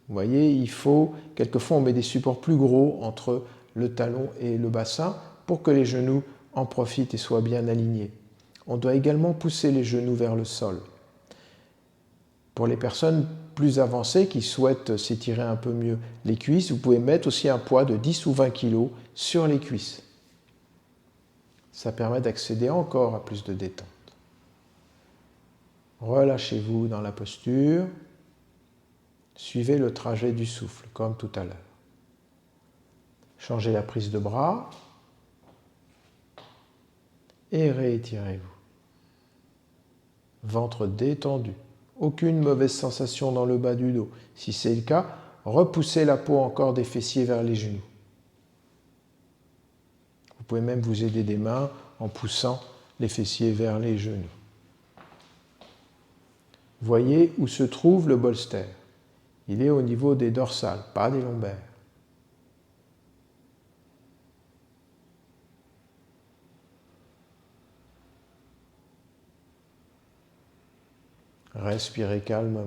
[SPEAKER 1] Vous voyez, il faut, quelquefois on met des supports plus gros entre le talon et le bassin pour que les genoux en profitent et soient bien alignés. On doit également pousser les genoux vers le sol. Pour les personnes plus avancées qui souhaitent s'étirer un peu mieux les cuisses, vous pouvez mettre aussi un poids de 10 ou 20 kg sur les cuisses. Ça permet d'accéder encore à plus de détente. Relâchez-vous dans la posture. Suivez le trajet du souffle, comme tout à l'heure. Changez la prise de bras et réétirez-vous. Ventre détendu. Aucune mauvaise sensation dans le bas du dos. Si c'est le cas, repoussez la peau encore des fessiers vers les genoux. Vous pouvez même vous aider des mains en poussant les fessiers vers les genoux. Voyez où se trouve le bolster. Il est au niveau des dorsales, pas des lombaires. Respirez calmement.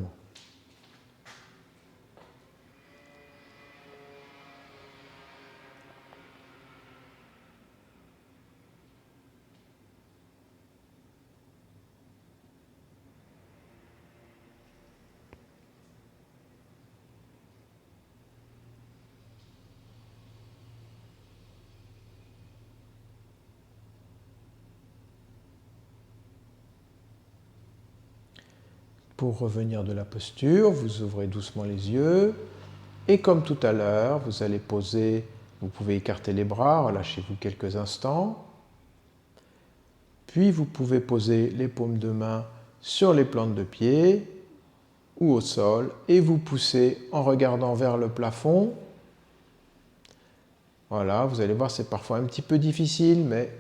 [SPEAKER 1] Pour revenir de la posture, vous ouvrez doucement les yeux et comme tout à l'heure, vous allez poser, vous pouvez écarter les bras, relâchez-vous quelques instants. Puis vous pouvez poser les paumes de main sur les plantes de pied ou au sol et vous poussez en regardant vers le plafond. Voilà, vous allez voir, c'est parfois un petit peu difficile, mais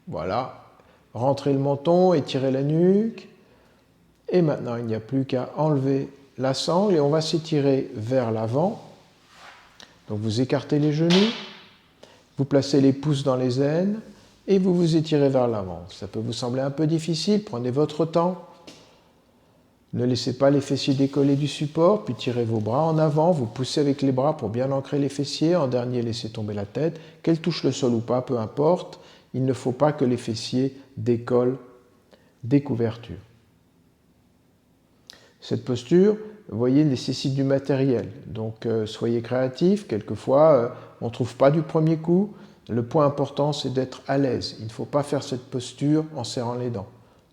[SPEAKER 1] voilà. Rentrez le menton, étirez la nuque. Et maintenant, il n'y a plus qu'à enlever la sangle et on va s'étirer vers l'avant. Donc vous écartez les genoux, vous placez les pouces dans les aines et vous vous étirez vers l'avant. Ça peut vous sembler un peu difficile, prenez votre temps. Ne laissez pas les fessiers décoller du support, puis tirez vos bras en avant, vous poussez avec les bras pour bien ancrer les fessiers. En dernier, laissez tomber la tête. Qu'elle touche le sol ou pas, peu importe. Il ne faut pas que les fessiers décollent des couvertures. Cette posture, vous voyez, nécessite du matériel. Donc, soyez créatifs. Quelquefois, on ne trouve pas du premier coup. Le point important, c'est d'être à l'aise. Il ne faut pas faire cette posture en serrant les dents.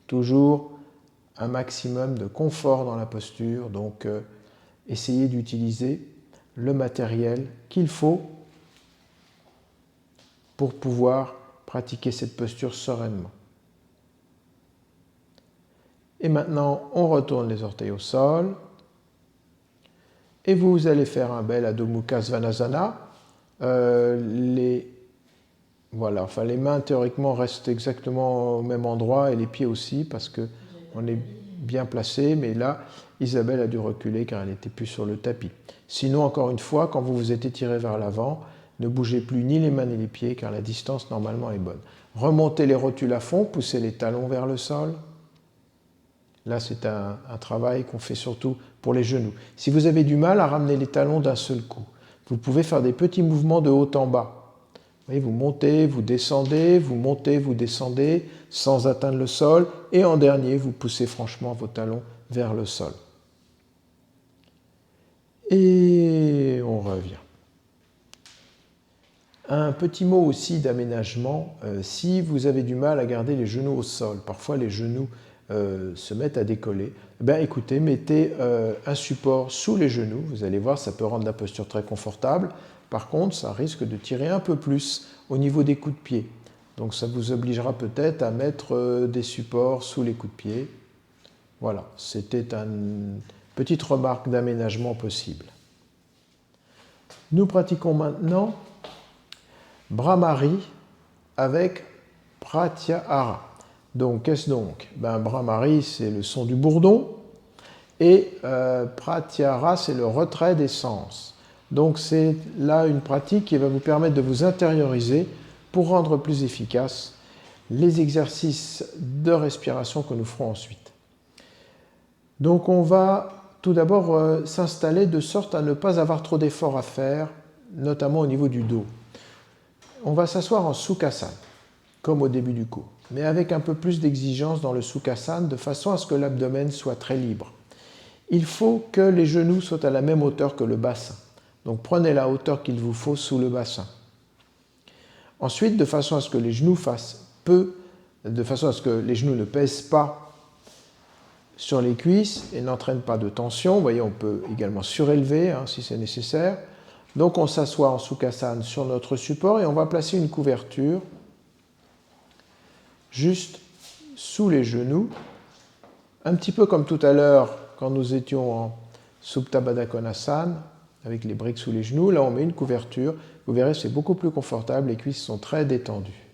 [SPEAKER 1] Toujours un maximum de confort dans la posture. Donc, essayez d'utiliser le matériel qu'il faut pour pouvoir pratiquer cette posture sereinement. Et maintenant, on retourne les orteils au sol. Et vous allez faire un bel Adho Mukha Svanasana. Les mains théoriquement restent exactement au même endroit et les pieds aussi parce que on est bien placé, mais là, Isabelle a dû reculer car elle n'était plus sur le tapis. Sinon, encore une fois, quand vous vous êtes étiré vers l'avant, ne bougez plus ni les mains ni les pieds car la distance normalement est bonne. Remontez les rotules à fond, poussez les talons vers le sol. Là, c'est un travail qu'on fait surtout pour les genoux. Si vous avez du mal à ramener les talons d'un seul coup, vous pouvez faire des petits mouvements de haut en bas. Vous voyez, vous montez, vous descendez, vous montez, vous descendez, sans atteindre le sol. Et en dernier, vous poussez franchement vos talons vers le sol. Et on revient. Un petit mot aussi d'aménagement. Si vous avez du mal à garder les genoux au sol, parfois les genoux se mettent à décoller, écoutez, mettez un support sous les genoux. Vous allez voir, ça peut rendre la posture très confortable. Par contre, ça risque de tirer un peu plus au niveau des coups de pied. Donc ça vous obligera peut-être à mettre des supports sous les coups de pied. Voilà, c'était une petite remarque d'aménagement possible. Nous pratiquons maintenant Bhramari avec Pratyahara. Donc, qu'est-ce donc? Bhramari, c'est le son du bourdon, et Pratyahara, c'est le retrait des sens. Donc, c'est là une pratique qui va vous permettre de vous intérioriser pour rendre plus efficaces les exercices de respiration que nous ferons ensuite. Donc, on va tout d'abord s'installer de sorte à ne pas avoir trop d'efforts à faire, notamment au niveau du dos. On va s'asseoir en Sukhasana, comme au début du cours, mais avec un peu plus d'exigence dans le Sukhasana, de façon à ce que l'abdomen soit très libre. Il faut que les genoux soient à la même hauteur que le bassin. Donc prenez la hauteur qu'il vous faut sous le bassin. Ensuite, de façon à ce que les genoux ne pèsent pas sur les cuisses et n'entraînent pas de tension. Vous voyez, on peut également surélever si c'est nécessaire. Donc on s'assoit en Sukhasana sur notre support et on va placer une couverture juste sous les genoux, un petit peu comme tout à l'heure quand nous étions en Supta Baddha Konasana, avec les briques sous les genoux. Là on met une couverture, vous verrez c'est beaucoup plus confortable, les cuisses sont très détendues.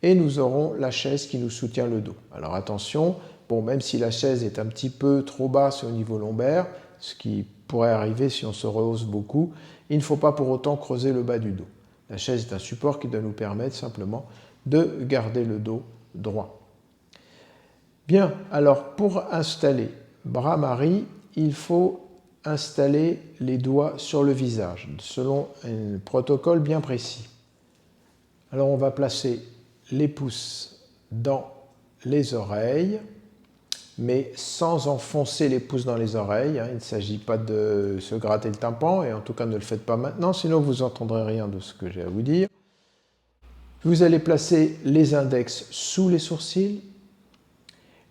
[SPEAKER 1] Et nous aurons la chaise qui nous soutient le dos. Alors attention, même si la chaise est un petit peu trop basse au niveau lombaire, ce qui pourrait arriver si on se rehausse beaucoup, il ne faut pas pour autant creuser le bas du dos. La chaise est un support qui doit nous permettre simplement de garder le dos droit. Bien, alors pour installer Bhramari, il faut installer les doigts sur le visage, selon un protocole bien précis. Alors on va placer les pouces dans les oreilles, mais sans enfoncer les pouces dans les oreilles. Il ne s'agit pas de se gratter le tympan, et en tout cas ne le faites pas maintenant, sinon vous n'entendrez rien de ce que j'ai à vous dire. Vous allez placer les index sous les sourcils,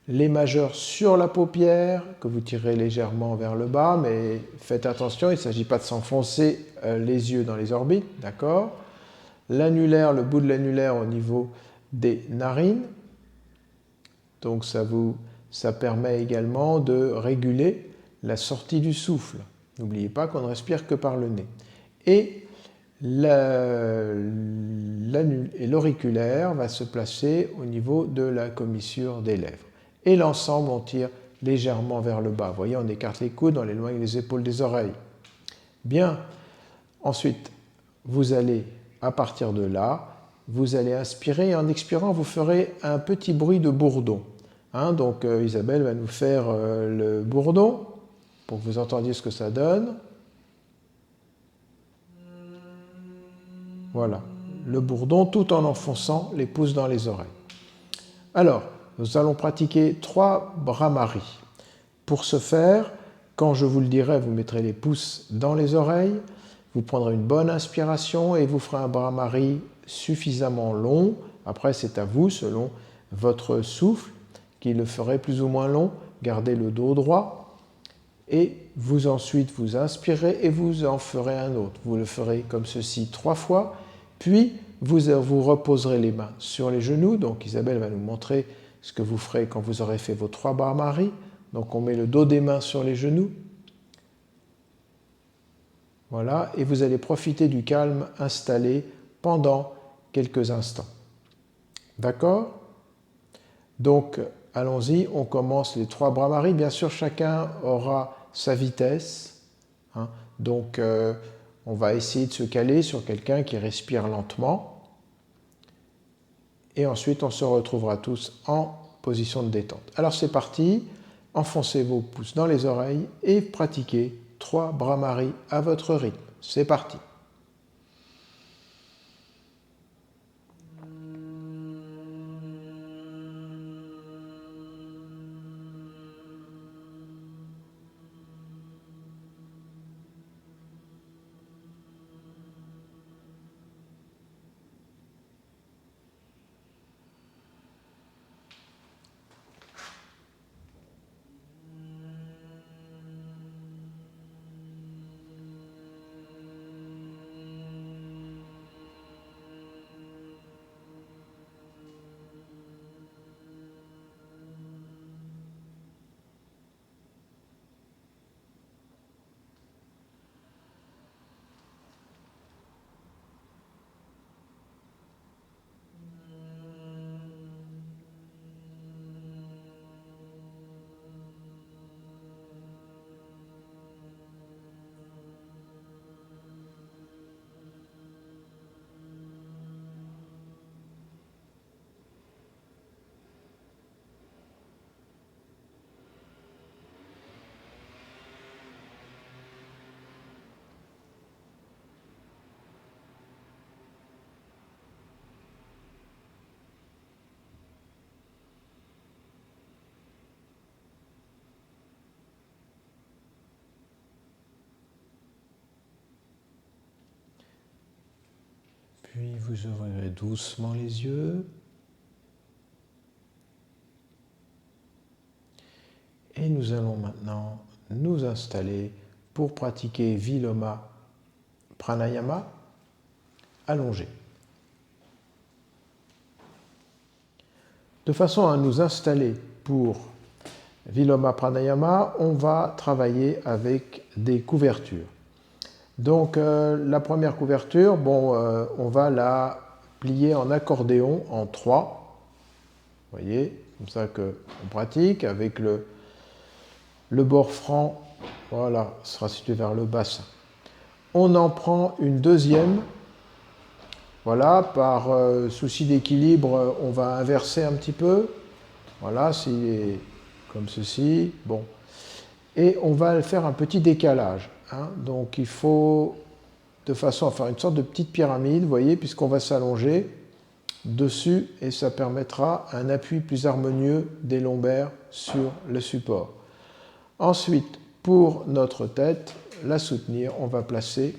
[SPEAKER 1] les majeurs sur la paupière, que vous tirez légèrement vers le bas, mais faites attention, il ne s'agit pas de s'enfoncer les yeux dans les orbites, d'accord? L'annulaire, le bout de l'annulaire au niveau des narines, donc ça permet également de réguler la sortie du souffle. N'oubliez pas qu'on ne respire que par le nez. Et l'auriculaire va se placer au niveau de la commissure des lèvres. Et l'ensemble, on tire légèrement vers le bas. Vous voyez, on écarte les coudes, on éloigne les épaules des oreilles. Bien. Ensuite, vous allez, à partir de là, vous allez inspirer et en expirant, vous ferez un petit bruit de bourdon. Donc Isabelle va nous faire le bourdon pour que vous entendiez ce que ça donne. Voilà, le bourdon tout en enfonçant les pouces dans les oreilles. Alors, nous allons pratiquer 3 Bhramari. Pour ce faire, quand je vous le dirai, vous mettrez les pouces dans les oreilles, vous prendrez une bonne inspiration et vous ferez un Bhramari suffisamment long. Après, c'est à vous, selon votre souffle, qui le ferait plus ou moins long. Gardez le dos droit et ensuite vous inspirez et vous en ferez un autre. Vous le ferez comme ceci 3 fois, puis vous reposerez les mains sur les genoux. Donc Isabelle va nous montrer ce que vous ferez quand vous aurez fait vos 3 Bhramari. Donc on met le dos des mains sur les genoux. Voilà, et vous allez profiter du calme installé pendant quelques instants. D'accord? Donc, allons-y, on commence les 3 Brahmaris. Bien sûr, chacun aura sa vitesse. Hein. Donc, on va essayer de se caler sur quelqu'un qui respire lentement. Et ensuite, on se retrouvera tous en position de détente. Alors, c'est parti. Enfoncez vos pouces dans les oreilles et pratiquez 3 Brahmaris à votre rythme. C'est parti. Puis vous ouvrirez doucement les yeux. Et nous allons maintenant nous installer pour pratiquer Viloma Pranayama allongé. De façon à nous installer pour Viloma Pranayama, on va travailler avec des couvertures. Donc la première couverture, on va la plier en accordéon en 3. Vous voyez, comme ça qu'on pratique avec le bord franc, voilà, sera situé vers le bassin. On en prend une deuxième. Voilà, par souci d'équilibre, on va inverser un petit peu. Voilà, c'est comme ceci. Bon. Et on va faire un petit décalage. Hein. Donc il faut, de façon à faire une sorte de petite pyramide, vous voyez, puisqu'on va s'allonger dessus et ça permettra un appui plus harmonieux des lombaires sur le support. Ensuite, pour notre tête, la soutenir, on va placer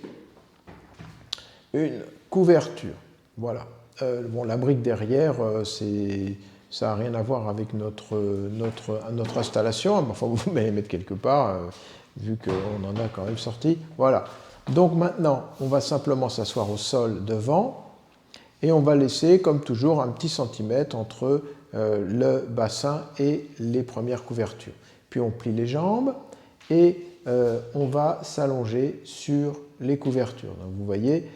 [SPEAKER 1] une couverture. Voilà. La brique derrière, ça n'a rien à voir avec notre installation. Enfin, vous pouvez les mettre quelque part, vu qu'on en a quand même sorti. Voilà. Donc maintenant, on va simplement s'asseoir au sol devant et on va laisser, comme toujours, un petit centimètre entre le bassin et les premières couvertures. Puis on plie les jambes et on va s'allonger sur les couvertures. Donc vous voyez,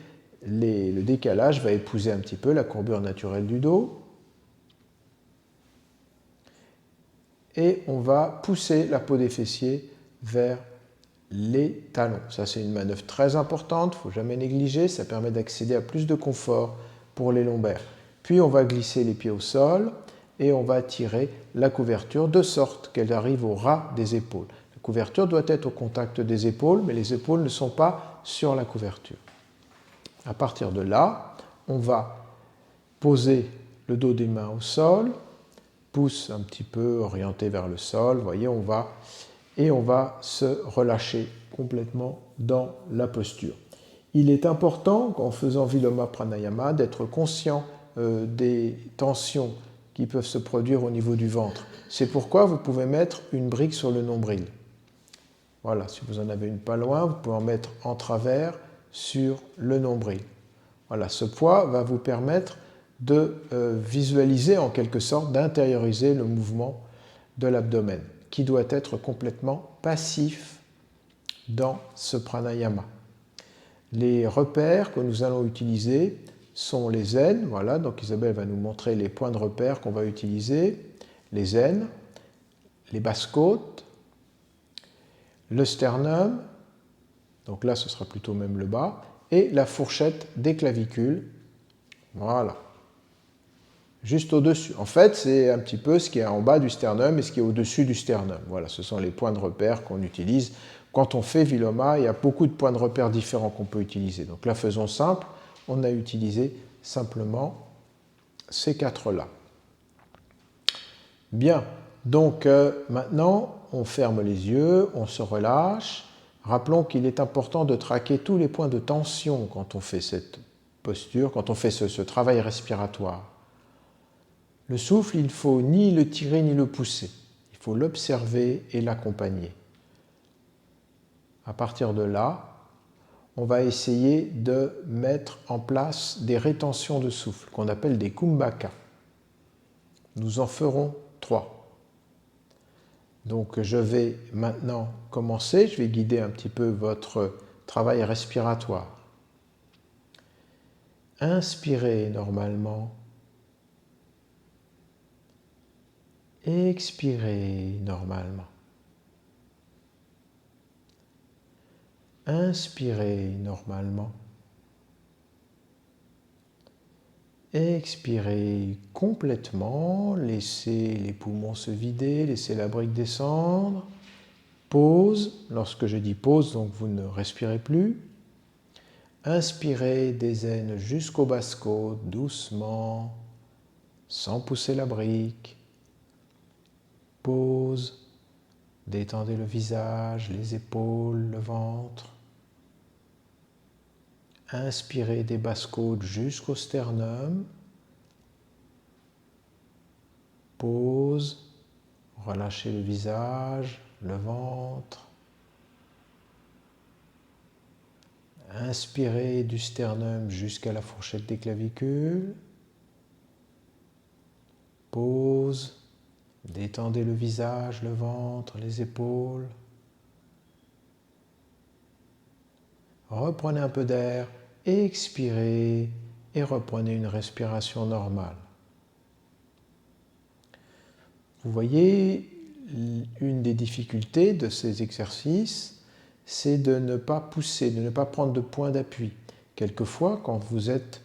[SPEAKER 1] le décalage va épouser un petit peu la courbure naturelle du dos. Et on va pousser la peau des fessiers vers les talons. Ça, c'est une manœuvre très importante, il ne faut jamais négliger, ça permet d'accéder à plus de confort pour les lombaires. Puis on va glisser les pieds au sol et on va tirer la couverture de sorte qu'elle arrive au ras des épaules. La couverture doit être au contact des épaules, mais les épaules ne sont pas sur la couverture. À partir de là, on va poser le dos des mains au sol, pouce un petit peu orienté vers le sol, vous voyez, on va se relâcher complètement dans la posture. Il est important, en faisant Viloma Pranayama, d'être conscient des tensions qui peuvent se produire au niveau du ventre. C'est pourquoi vous pouvez mettre une brique sur le nombril. Voilà, si vous en avez une pas loin, vous pouvez en mettre en travers sur le nombril. Voilà, ce poids va vous permettre de visualiser en quelque sorte, d'intérioriser le mouvement de l'abdomen, qui doit être complètement passif dans ce pranayama. Les repères que nous allons utiliser sont les zen, voilà, donc Isabelle va nous montrer les points de repère qu'on va utiliser, les aines, les basses côtes, le sternum, donc là ce sera plutôt même le bas, et la fourchette des clavicules, voilà, juste au-dessus. En fait, c'est un petit peu ce qui est en bas du sternum et ce qui est au-dessus du sternum. Voilà, ce sont les points de repère qu'on utilise. Quand on fait Viloma, il y a beaucoup de points de repère différents qu'on peut utiliser. Donc là, faisons simple, on a utilisé simplement ces quatre-là. Bien, donc maintenant, on ferme les yeux, on se relâche. Rappelons qu'il est important de traquer tous les points de tension quand on fait cette posture, quand on fait ce travail respiratoire. Le souffle, il ne faut ni le tirer ni le pousser. Il faut l'observer et l'accompagner. À partir de là, on va essayer de mettre en place des rétentions de souffle qu'on appelle des kumbhaka. Nous en ferons 3. Donc je vais maintenant commencer, je vais guider un petit peu votre travail respiratoire. Inspirez normalement. Expirez normalement. Inspirez normalement. Expirez complètement, laissez les poumons se vider, laissez la brique descendre. Pause, lorsque je dis pause, donc vous ne respirez plus. Inspirez des aines jusqu'aux basses côtes, doucement, sans pousser la brique. Pause, détendez le visage, les épaules, le ventre. Inspirez des basses côtes jusqu'au sternum. Pause, relâchez le visage, le ventre. Inspirez du sternum jusqu'à la fourchette des clavicules. Pause, détendez le visage, le ventre, les épaules. Reprenez un peu d'air, expirez et reprenez une respiration normale. Vous voyez, une des difficultés de ces exercices, c'est de ne pas pousser, de ne pas prendre de point d'appui. Quelquefois, quand vous êtes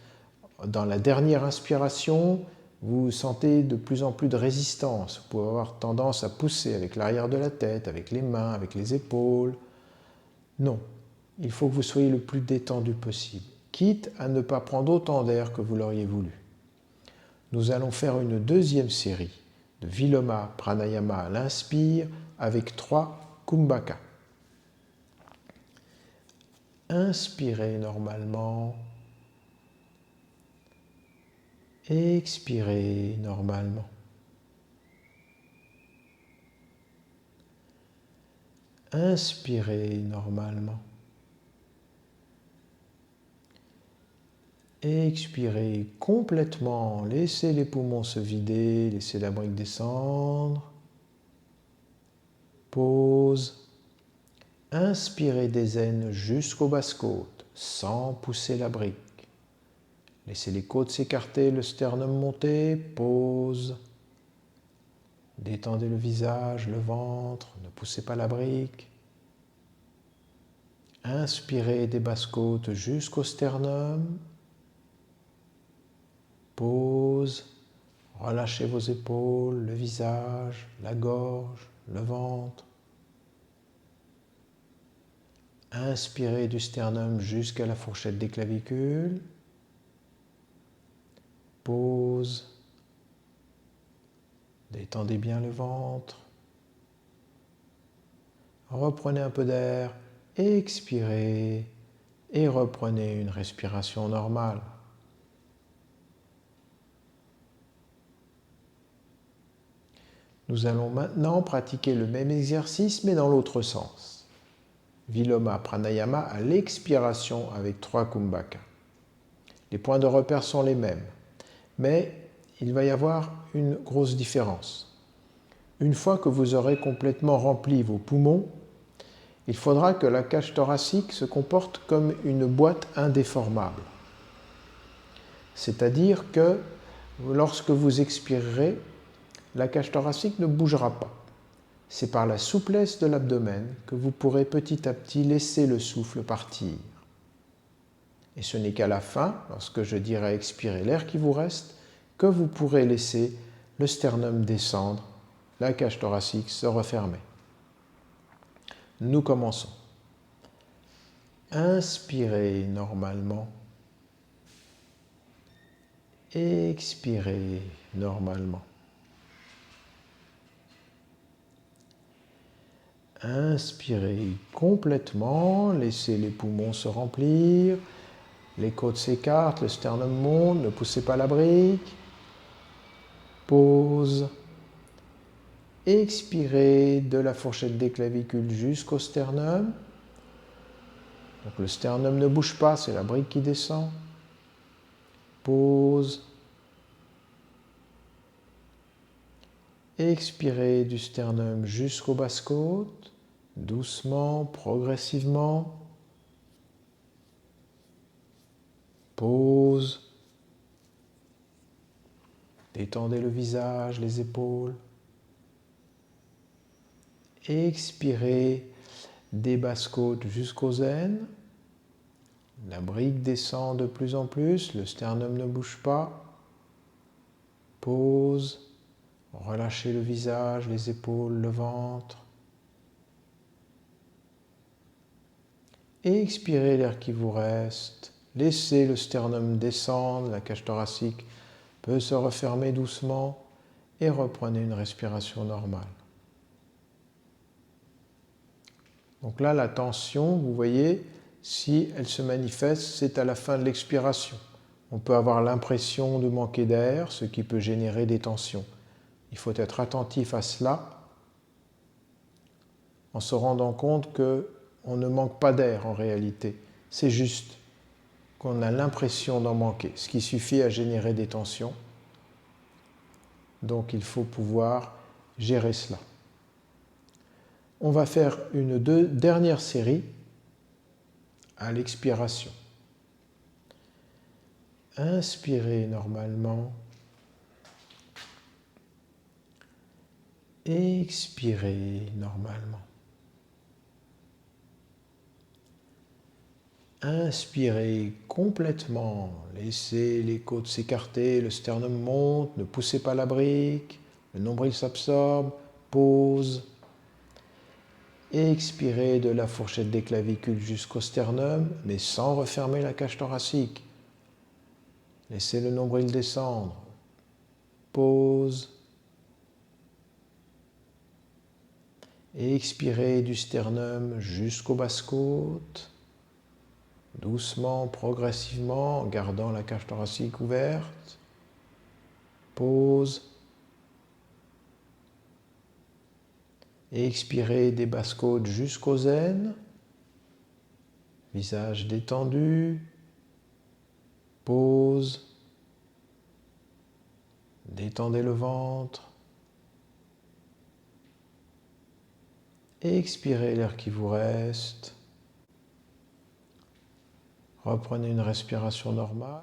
[SPEAKER 1] dans la dernière inspiration, vous sentez de plus en plus de résistance. Vous pouvez avoir tendance à pousser avec l'arrière de la tête, avec les mains, avec les épaules. Non, il faut que vous soyez le plus détendu possible, quitte à ne pas prendre autant d'air que vous l'auriez voulu. Nous allons faire une deuxième série de Viloma Pranayama à l'inspire avec 3 kumbhaka. Inspirez normalement. Expirez normalement. Inspirez normalement. Expirez complètement, laissez les poumons se vider, laissez la brique descendre. Pause. Inspirez des aines jusqu'aux basses côtes, sans pousser la brique. Laissez les côtes s'écarter, le sternum monter. Pause. Détendez le visage, le ventre, ne poussez pas la brique. Inspirez des basses côtes jusqu'au sternum. Pause, relâchez vos épaules, le visage, la gorge, le ventre. Inspirez du sternum jusqu'à la fourchette des clavicules. Pause. Détendez bien le ventre. Reprenez un peu d'air, expirez et reprenez une respiration normale. Nous allons maintenant pratiquer le même exercice, mais dans l'autre sens. Viloma Pranayama à l'expiration avec 3 kumbhaka. Les points de repère sont les mêmes, mais il va y avoir une grosse différence. Une fois que vous aurez complètement rempli vos poumons, il faudra que la cage thoracique se comporte comme une boîte indéformable. C'est-à-dire que lorsque vous expirerez, la cage thoracique ne bougera pas. C'est par la souplesse de l'abdomen que vous pourrez petit à petit laisser le souffle partir. Et ce n'est qu'à la fin, lorsque je dirai expirer l'air qui vous reste, que vous pourrez laisser le sternum descendre, la cage thoracique se refermer. Nous commençons. Inspirez normalement. Expirez normalement. Inspirez complètement, laissez les poumons se remplir, les côtes s'écartent, le sternum monte, ne poussez pas la brique. Pause. Expirez de la fourchette des clavicules jusqu'au sternum. Donc le sternum ne bouge pas, c'est la brique qui descend. Pause. Expirez du sternum jusqu'aux basses-côtes, doucement, progressivement. Pause. Détendez le visage, les épaules. Expirez des basses-côtes jusqu'aux aines. La brique descend de plus en plus, le sternum ne bouge pas. Pause. Relâchez le visage, les épaules, le ventre. Expirez l'air qui vous reste. Laissez le sternum descendre, la cage thoracique peut se refermer doucement et reprenez une respiration normale. Donc là, la tension, vous voyez, si elle se manifeste, c'est à la fin de l'expiration. On peut avoir l'impression de manquer d'air, ce qui peut générer des tensions. Il faut être attentif à cela en se rendant compte qu'on ne manque pas d'air en réalité. C'est juste qu'on a l'impression d'en manquer, ce qui suffit à générer des tensions. Donc il faut pouvoir gérer cela. On va faire une dernière série à l'expiration. Inspirez normalement. Expirez normalement. Inspirez complètement. Laissez les côtes s'écarter, le sternum monte, ne poussez pas la brique, le nombril s'absorbe, pause. Expirez de la fourchette des clavicules jusqu'au sternum, mais sans refermer la cage thoracique. Laissez le nombril descendre. Pause. Expirez du sternum jusqu'aux basses-côtes, doucement, progressivement, en gardant la cage thoracique ouverte. Pause. Expirez des basses-côtes jusqu'aux aines, visage détendu. Pause. Détendez le ventre. Expirez l'air qui vous reste. Reprenez une respiration normale.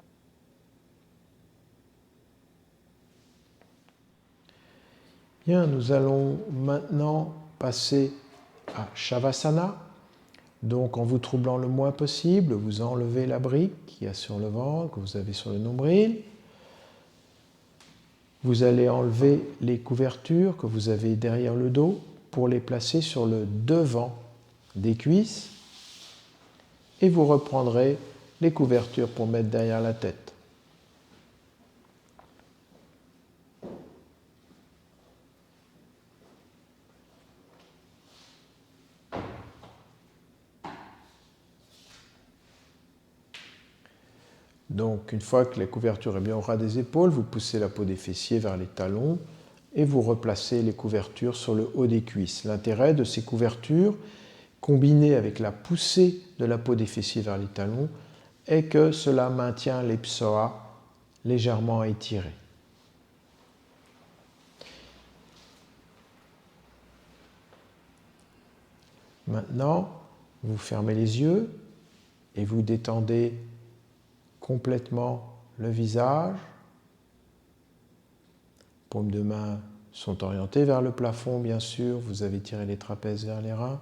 [SPEAKER 1] Bien, nous allons maintenant passer à Shavasana. Donc, en vous troublant le moins possible, vous enlevez la brique qu'il y a sur le ventre, que vous avez sur le nombril. Vous allez enlever les couvertures que vous avez derrière le dos pour les placer sur le devant des cuisses. Et vous reprendrez les couvertures pour mettre derrière la tête. Donc, une fois que la couverture est bien au ras des épaules, vous poussez la peau des fessiers vers les talons et vous replacez les couvertures sur le haut des cuisses. L'intérêt de ces couvertures, combiné avec la poussée de la peau des fessiers vers les talons, est que cela maintient les psoas légèrement étirés. Maintenant, vous fermez les yeux et vous détendez complètement le visage, paume de main sont orientés vers le plafond, bien sûr. Vous avez tiré les trapèzes vers les reins.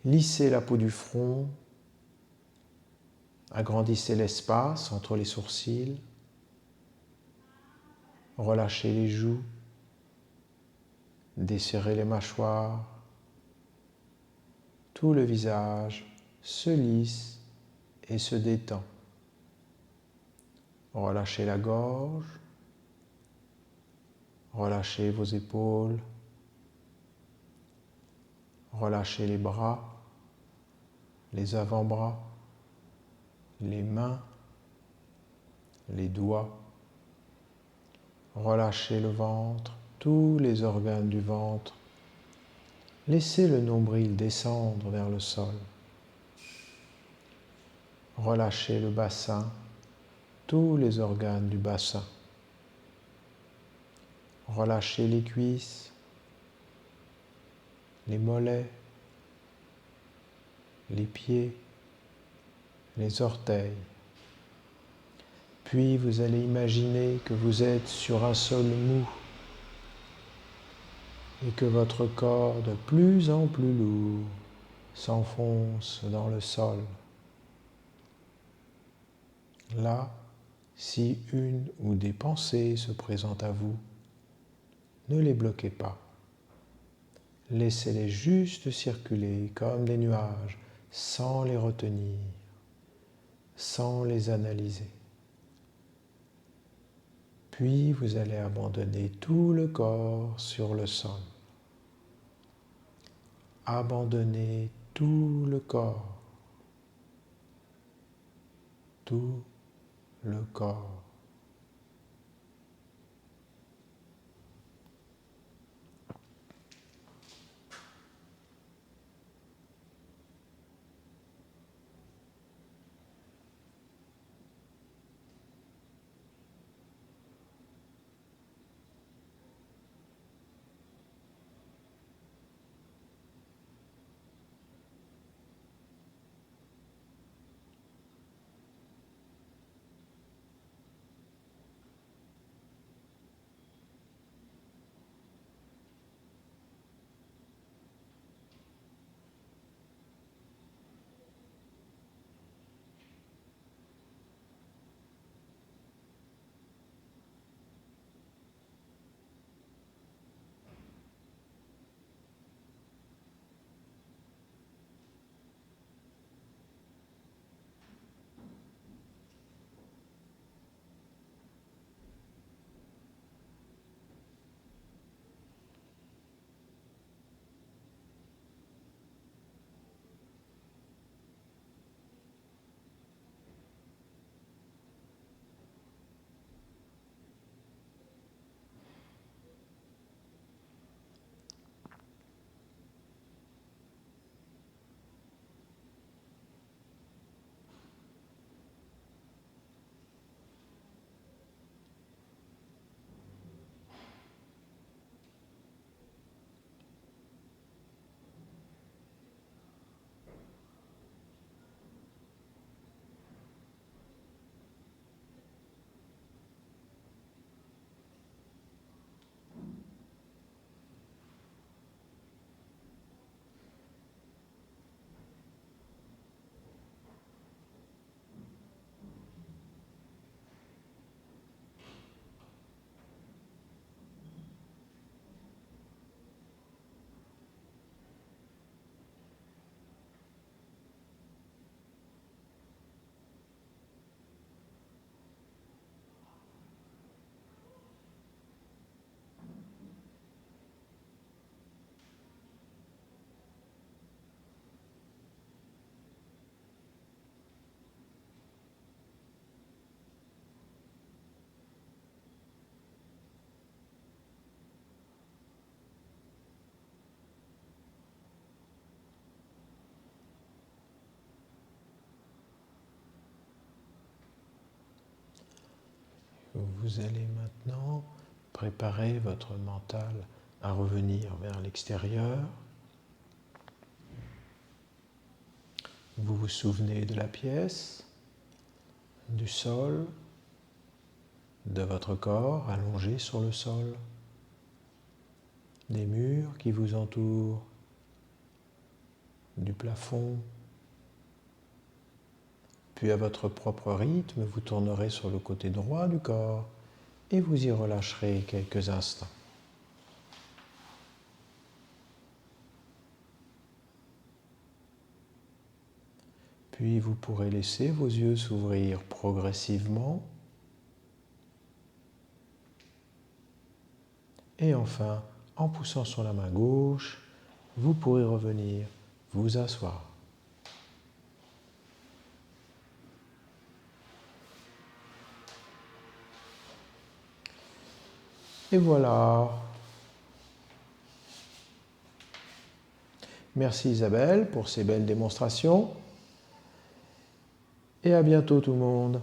[SPEAKER 1] Lissez la peau du front. Agrandissez l'espace entre les sourcils. Relâchez les joues. Desserrez les mâchoires. Tout le visage se lisse et se détend. Relâchez la gorge. Relâchez vos épaules. Relâchez les bras, les avant-bras, les mains, les doigts. Relâchez le ventre, tous les organes du ventre. Laissez le nombril descendre vers le sol. Relâchez le bassin, tous les organes du bassin. Relâchez les cuisses, les mollets, les pieds, les orteils. Puis vous allez imaginer que vous êtes sur un sol mou et que votre corps de plus en plus lourd s'enfonce dans le sol. Là, si une ou des pensées se présentent à vous, ne les bloquez pas. Laissez-les juste circuler comme des nuages, sans les retenir, sans les analyser. Puis vous allez abandonner tout le corps sur le sol. Abandonnez tout le corps. Tout le corps. Vous allez maintenant préparer votre mental à revenir vers l'extérieur. Vous vous souvenez de la pièce, du sol, de votre corps allongé sur le sol. des murs qui vous entourent, du plafond. Puis à votre propre rythme, vous tournerez sur le côté droit du corps et vous y relâcherez quelques instants. Puis vous pourrez laisser vos yeux s'ouvrir progressivement. Et enfin, en poussant sur la main gauche, vous pourrez revenir vous asseoir. Et voilà. Merci Isabelle pour ces belles démonstrations. Et à bientôt tout le monde.